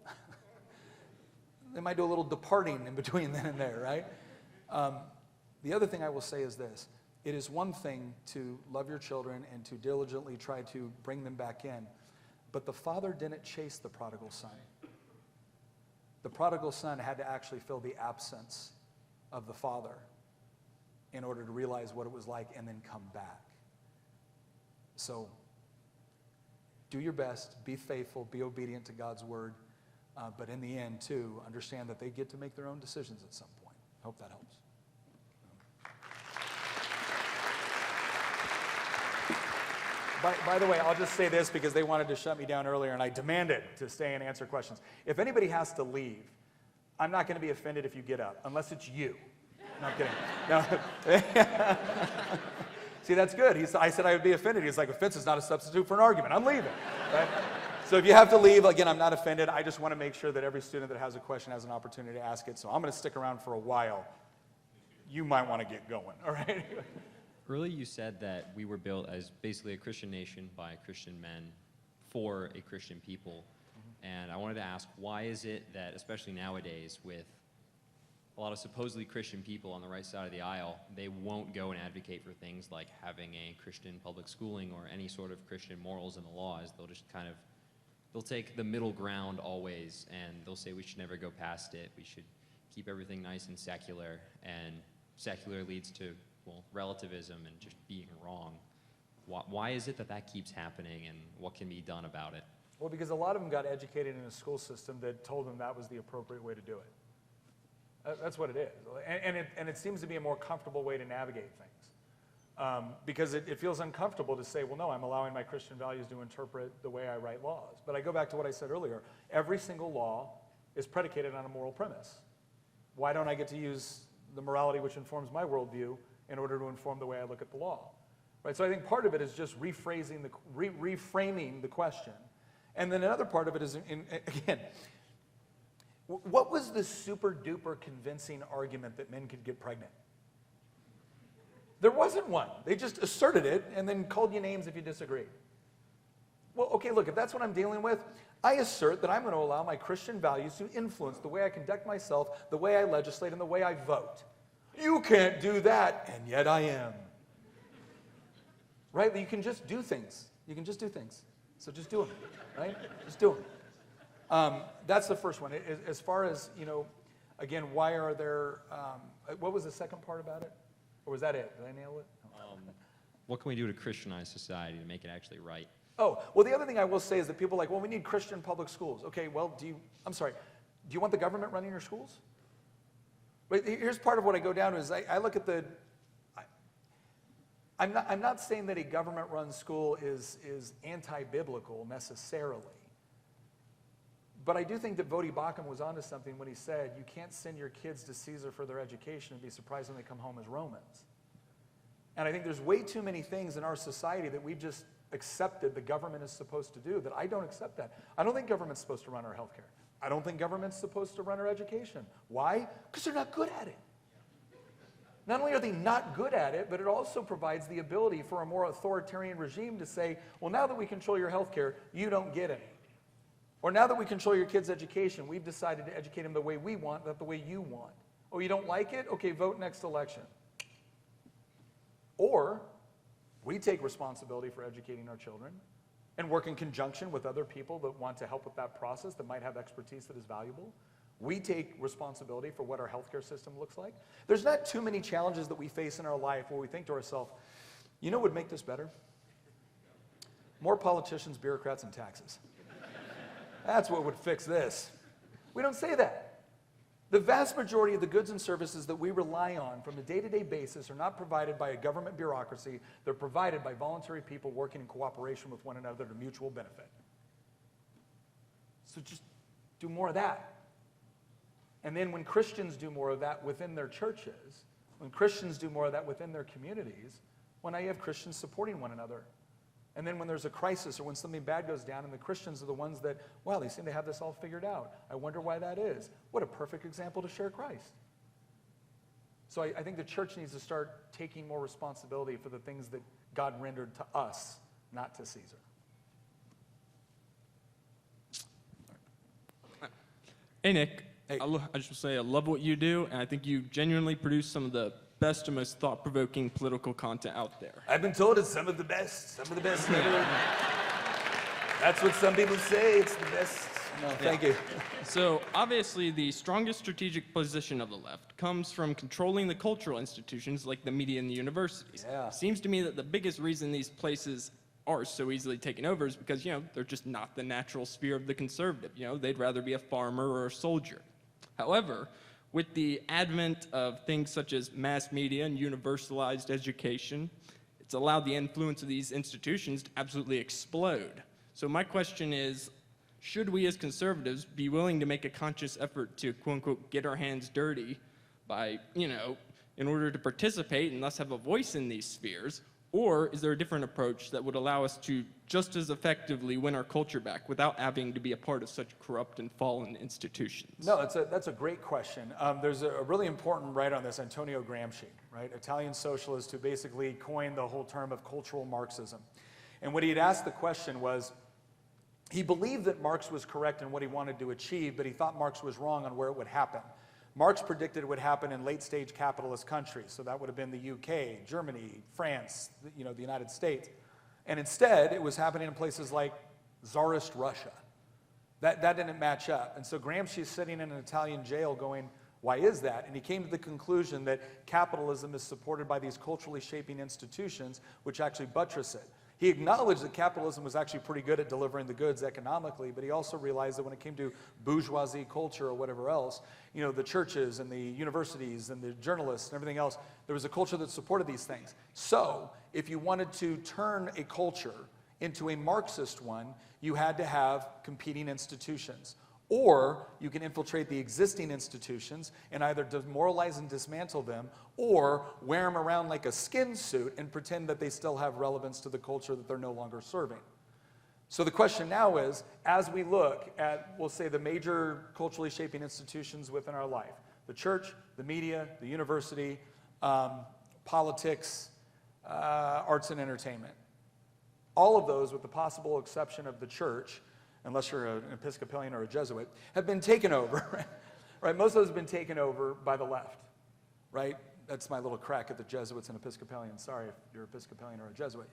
They might do a little departing in between then and there, right? The other thing I will say is this. It is one thing to love your children and to diligently try to bring them back in. But the father didn't chase the prodigal son. The prodigal son had to actually fill the absence of the father in order to realize what it was like and then come back. So do your best, be faithful, be obedient to God's word, but in the end, too, understand that they get to make their own decisions at some point. I hope that helps. By the way, I'll just say this because they wanted to shut me down earlier, and I demanded to stay and answer questions. If anybody has to leave, I'm not going to be offended if you get up, unless it's you. No, I'm kidding. No. See, that's good. I said I would be offended. He's like, offense is not a substitute for an argument. I'm leaving. Right? So if you have to leave, again, I'm not offended. I just want to make sure that every student that has a question has an opportunity to ask it. So I'm going to stick around for a while. You might want to get going, all right? Earlier you said that we were built as basically a Christian nation by Christian men for a Christian people. And I wanted to ask, why is it that, especially nowadays, with a lot of supposedly Christian people on the right side of the aisle, they won't go and advocate for things like having a Christian public schooling or any sort of Christian morals in the laws? They'll just kind of, they'll take the middle ground always, and they'll say we should never go past it. We should keep everything nice and secular, and secular leads to, well, relativism and just being wrong. Why is it that that keeps happening, and what can be done about it? Well, because a lot of them got educated in a school system that told them that was the appropriate way to do it. That's what it is. And it seems to be a more comfortable way to navigate things. Because it feels uncomfortable to say, well, no, I'm allowing my Christian values to interpret the way I write laws. But I go back to what I said earlier. Every single law is predicated on a moral premise. Why don't I get to use the morality which informs my worldview in order to inform the way I look at the law? Right? So I think part of it is just reframing the question. And then another part of it is, again, what was the super duper convincing argument that men could get pregnant? There wasn't one. They just asserted it and then called you names if you disagreed. Well, okay, look, if that's what I'm dealing with, I assert that I'm going to allow my Christian values to influence the way I conduct myself, the way I legislate, and the way I vote. You can't do that, and yet I am. Right? You can just do things. You can just do things. So just do them, right? Just do them. That's the first one. As far as, again, why are there, what was the second part about it? Or was that it? Did I nail it? What can we do to Christianize society to make it actually right? Oh, well, the other thing I will say is that people are like, well, we need Christian public schools. Okay, well, do you want the government running your schools? But here's part of what I go down to is I look at I'm not saying that a government-run school is anti-biblical necessarily. But I do think that Vodi Bakum was onto something when he said you can't send your kids to Caesar for their education and be surprised when they come home as Romans. And I think there's way too many things in our society that we've just accepted the government is supposed to do that I don't accept that. I don't think government's supposed to run our healthcare. I don't think government's supposed to run our education. Why? Because they're not good at it. Not only are they not good at it, but it also provides the ability for a more authoritarian regime to say, well, now that we control your healthcare, you don't get any. Or now that we control your kids' education, we've decided to educate them the way we want, not the way you want. Oh, you don't like it? Okay, vote next election. Or we take responsibility for educating our children and work in conjunction with other people that want to help with that process, that might have expertise that is valuable. We take responsibility for what our healthcare system looks like. There's not too many challenges that we face in our life where we think to ourselves, you know what would make this better? More politicians, bureaucrats, and taxes. That's what would fix this. We don't say that. The vast majority of the goods and services that we rely on from a day-to-day basis are not provided by a government bureaucracy. They're provided by voluntary people working in cooperation with one another to mutual benefit. So just do more of that. And then when Christians do more of that within their churches, when Christians do more of that within their communities, when I have Christians supporting one another. And then when there's a crisis or when something bad goes down and the Christians are the ones that, wow, they seem to have this all figured out. I wonder why that is. What a perfect example to share Christ. So I think the church needs to start taking more responsibility for the things that God rendered to us, not to Caesar. Hey, Nick. Hey. I just want to say I love what you do, and I think you genuinely produce some of the best and most thought-provoking political content out there. I've been told it's some of the best ever. That's what some people say, it's the best. No, thank you. So, obviously, the strongest strategic position of the left comes from controlling the cultural institutions like the media and the universities. Yeah. Seems to me that the biggest reason these places are so easily taken over is because, they're just not the natural sphere of the conservative. They'd rather be a farmer or a soldier. However, with the advent of things such as mass media and universalized education, it's allowed the influence of these institutions to absolutely explode. So my question is, should we as conservatives be willing to make a conscious effort to, quote unquote, get our hands dirty by, in order to participate and thus have a voice in these spheres? Or is there a different approach that would allow us to just as effectively win our culture back without having to be a part of such corrupt and fallen institutions? No, that's a great question. There's a really important writer on this, Antonio Gramsci, right? Italian socialist who basically coined the whole term of cultural Marxism. And what he had asked the question was, he believed that Marx was correct in what he wanted to achieve, but he thought Marx was wrong on where it would happen. Marx predicted it would happen in late-stage capitalist countries, so that would have been the UK, Germany, France, the United States. And instead, it was happening in places like Tsarist Russia. That didn't match up. And so Gramsci's sitting in an Italian jail going, why is that? And he came to the conclusion that capitalism is supported by these culturally shaping institutions, which actually buttress it. He acknowledged that capitalism was actually pretty good at delivering the goods economically, but he also realized that when it came to bourgeoisie culture or whatever else, the churches and the universities and the journalists and everything else, there was a culture that supported these things. So, if you wanted to turn a culture into a Marxist one, you had to have competing institutions. Or you can infiltrate the existing institutions and either demoralize and dismantle them, or wear them around like a skin suit and pretend that they still have relevance to the culture that they're no longer serving. So the question now is, as we look at, we'll say, the major culturally shaping institutions within our life, the church, the media, the university, politics, arts and entertainment, all of those, with the possible exception of the church, unless you're an Episcopalian or a Jesuit, have been taken over, right? Most of those have been taken over by the left, right? That's my little crack at the Jesuits and Episcopalians. Sorry if you're Episcopalian or a Jesuit.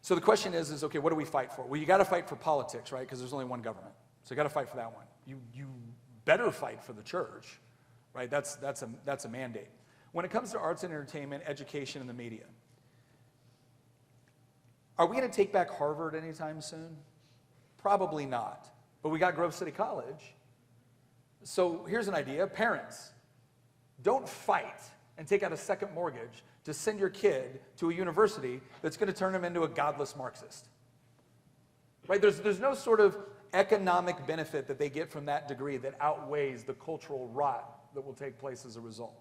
So the question is, okay, what do we fight for? Well, you got to fight for politics, right? Because there's only one government. So you got to fight for that one. You better fight for the church, right? That's a mandate. When it comes to arts and entertainment, education, and the media, are we going to take back Harvard anytime soon? Probably not. But we got Grove City College. So here's an idea. Parents, don't fight and take out a second mortgage to send your kid to a university that's going to turn him into a godless Marxist. Right? There's no sort of economic benefit that they get from that degree that outweighs the cultural rot that will take place as a result.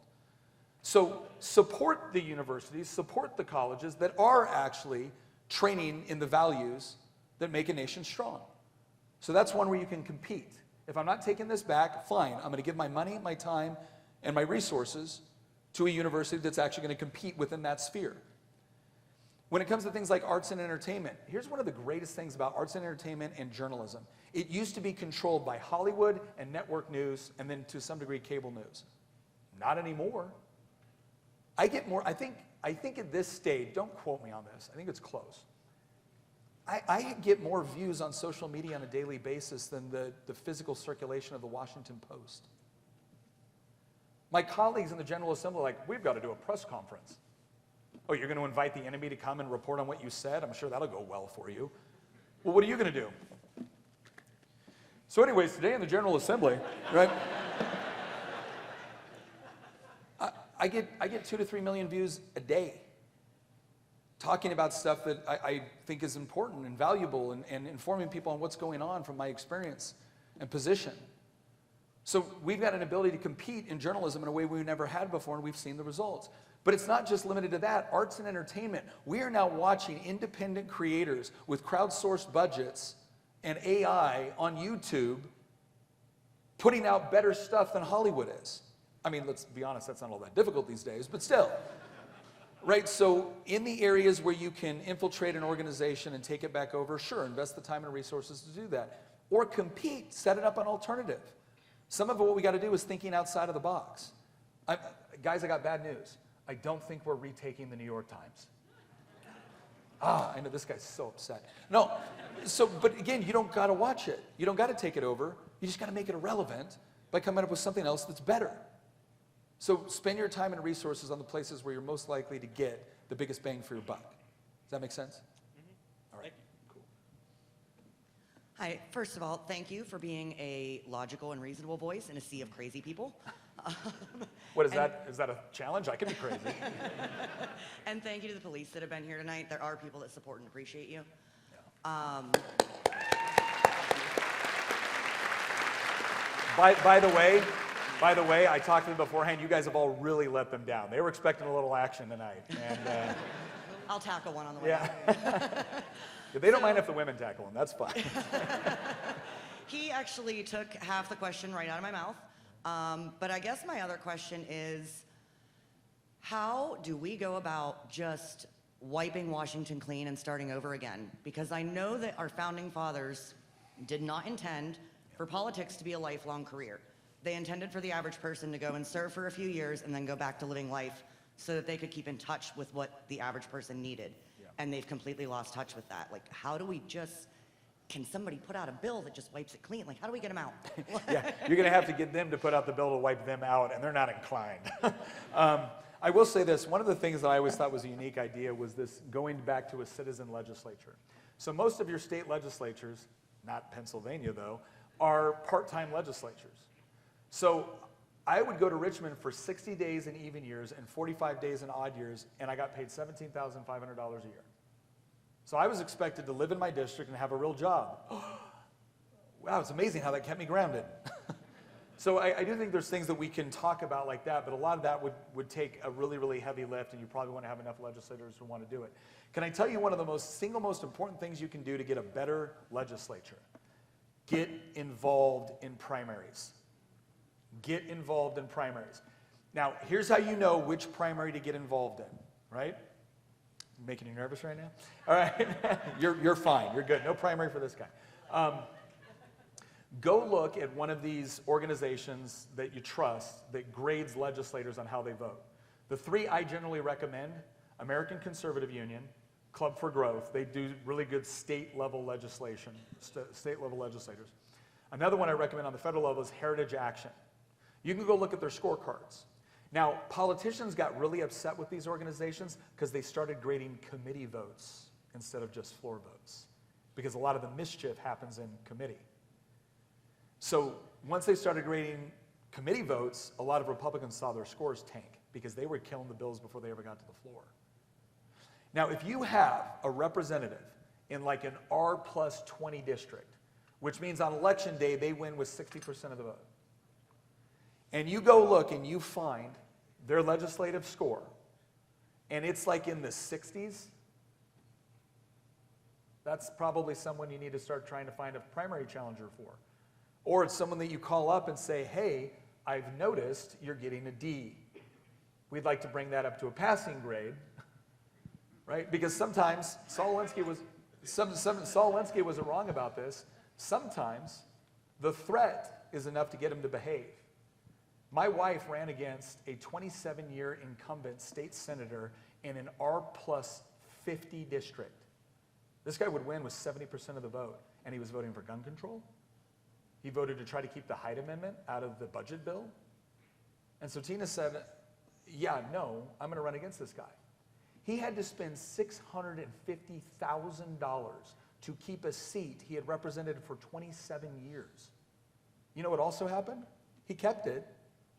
So support the universities, support the colleges that are actually training in the values that make a nation strong. So that's one where you can compete. If I'm not taking this back, fine. I'm going to give my money, my time, and my resources to a university that's actually going to compete within that sphere. When it comes to things like arts and entertainment, here's one of the greatest things about arts and entertainment and journalism. It used to be controlled by Hollywood and network news, and then to some degree cable news. Not anymore. I think at this stage, don't quote me on this, I think it's close. I get more views on social media on a daily basis than the physical circulation of the Washington Post. My colleagues in the General Assembly are like, we've got to do a press conference. Oh, you're going to invite the enemy to come and report on what you said? I'm sure that'll go well for you. Well, what are you going to do? So anyways, today in the General Assembly, right? I get 2 to 3 million views a day talking about stuff that I think is important and valuable and informing people on what's going on from my experience and position. So we've got an ability to compete in journalism in a way we've never had before, and we've seen the results. But it's not just limited to that. Arts and entertainment. We are now watching independent creators with crowdsourced budgets and AI on YouTube putting out better stuff than Hollywood is. I mean, let's be honest, that's not all that difficult these days, but still. Right, so in the areas where you can infiltrate an organization and take it back over, sure, invest the time and resources to do that. Or compete, set it up an alternative. Some of what we got to do is thinking outside of the box. Guys, I got bad news. I don't think we're retaking the New York Times. I know this guy's so upset. No, but again, you don't got to watch it. You don't got to take it over. You just got to make it irrelevant by coming up with something else that's better. So spend your time and resources on the places where you're most likely to get the biggest bang for your buck. Does that make sense? All right, cool. Hi, first of all, thank you for being a logical and reasonable voice in a sea of crazy people. What is that? Is that a challenge? I can be crazy. And thank you to the police that have been here tonight. There are people that support and appreciate you. By the way, I talked to them beforehand. You guys have all really let them down. They were expecting a little action tonight. And, I'll tackle one on the way yeah. out. They don't mind if the women tackle them. That's fine. He actually took half the question right out of my mouth. But I guess my other question is, how do we go about just wiping Washington clean and starting over again? Because I know that our founding fathers did not intend for politics to be a lifelong career. They intended for the average person to go and serve for a few years and then go back to living life so that they could keep in touch with what the average person needed. Yeah. And they've completely lost touch with that. Like, how do we just, can somebody put out a bill that just wipes it clean? Like, how do we get them out? Yeah, you're going to have to get them to put out the bill to wipe them out, and they're not inclined. I will say this. One of the things that I always thought was a unique idea was this going back to a citizen legislature. So most of your state legislatures, not Pennsylvania though, are part-time legislatures. So I would go to Richmond for 60 days in even years and 45 days in odd years, and I got paid $17,500 a year. So I was expected to live in my district and have a real job. Wow, it's amazing how that kept me grounded. So I do think there's things that we can talk about like that, but a lot of that would take a really, really heavy lift, and you probably want to have enough legislators who want to do it. Can I tell you one of the single most important things you can do to get a better legislature? Get involved in primaries. Get involved in primaries. Now, here's how you know which primary to get involved in, right? Making you nervous right now? All right, you're fine, you're good. No primary for this guy. Go look at one of these organizations that you trust that grades legislators on how they vote. The three I generally recommend: American Conservative Union, Club for Growth. They do really good state-level legislation, state-level legislators. Another one I recommend on the federal level is Heritage Action. You can go look at their scorecards. Now, politicians got really upset with these organizations because they started grading committee votes instead of just floor votes, because a lot of the mischief happens in committee. So once they started grading committee votes, a lot of Republicans saw their scores tank because they were killing the bills before they ever got to the floor. Now, if you have a representative in like an R+20 district, which means on election day they win with 60% of the vote, and you go look and you find their legislative score, and it's like in the 60s, that's probably someone you need to start trying to find a primary challenger for. Or it's someone that you call up and say, hey, I've noticed you're getting a D. We'd like to bring that up to a passing grade, right? Because sometimes, Saul Alinsky wasn't wrong about this. Sometimes the threat is enough to get him to behave. My wife ran against a 27-year incumbent state senator in an R+50 district. This guy would win with 70% of the vote, and he was voting for gun control. He voted to try to keep the Hyde Amendment out of the budget bill. And so Tina said, yeah, no, I'm going to run against this guy. He had to spend $650,000 to keep a seat he had represented for 27 years. You know what also happened? He kept it,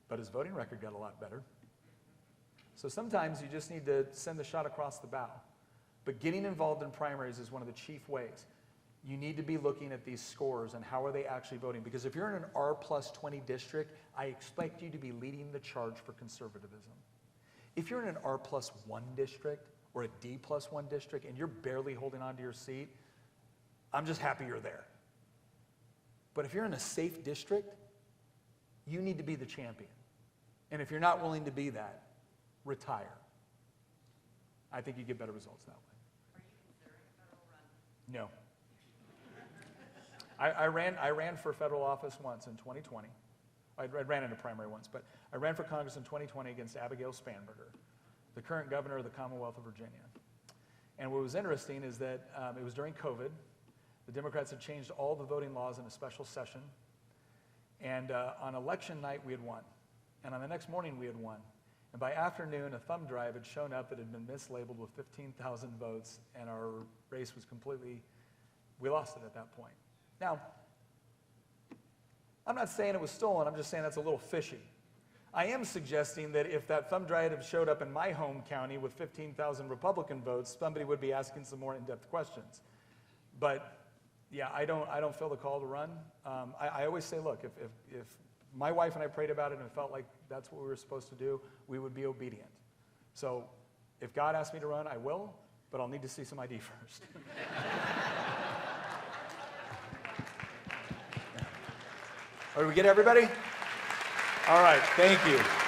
but his voting record got a lot better. So sometimes you just need to send the shot across the bow. But getting involved in primaries is one of the chief ways. You need to be looking at these scores and how are they actually voting. Because if you're in an R+20 district, I expect you to be leading the charge for conservatism. If you're in an R+1 district or a D+1 district and you're barely holding on to your seat, I'm just happy you're there. But if you're in a safe district, you need to be the champion. And if you're not willing to be that, retire. I think you get better results that way. Are you considering a federal run? No. I ran for federal office once in 2020. I ran in a primary once, but I ran for Congress in 2020 against Abigail Spanberger, the current governor of the Commonwealth of Virginia. And what was interesting is that it was during COVID. The Democrats had changed all the voting laws in a special session. And on election night, we had won. And on the next morning, we had won. And by afternoon, a thumb drive had shown up that had been mislabeled with 15,000 votes, and our race was we lost it at that point. Now, I'm not saying it was stolen, I'm just saying that's a little fishy. I am suggesting that if that thumb drive had showed up in my home county with 15,000 Republican votes, somebody would be asking some more in-depth questions. But yeah, I don't feel the call to run. I always say, look, if my wife and I prayed about it and it felt like that's what we were supposed to do, we would be obedient. So if God asks me to run, I will, but I'll need to see some ID first. All right, we get everybody? All right, thank you.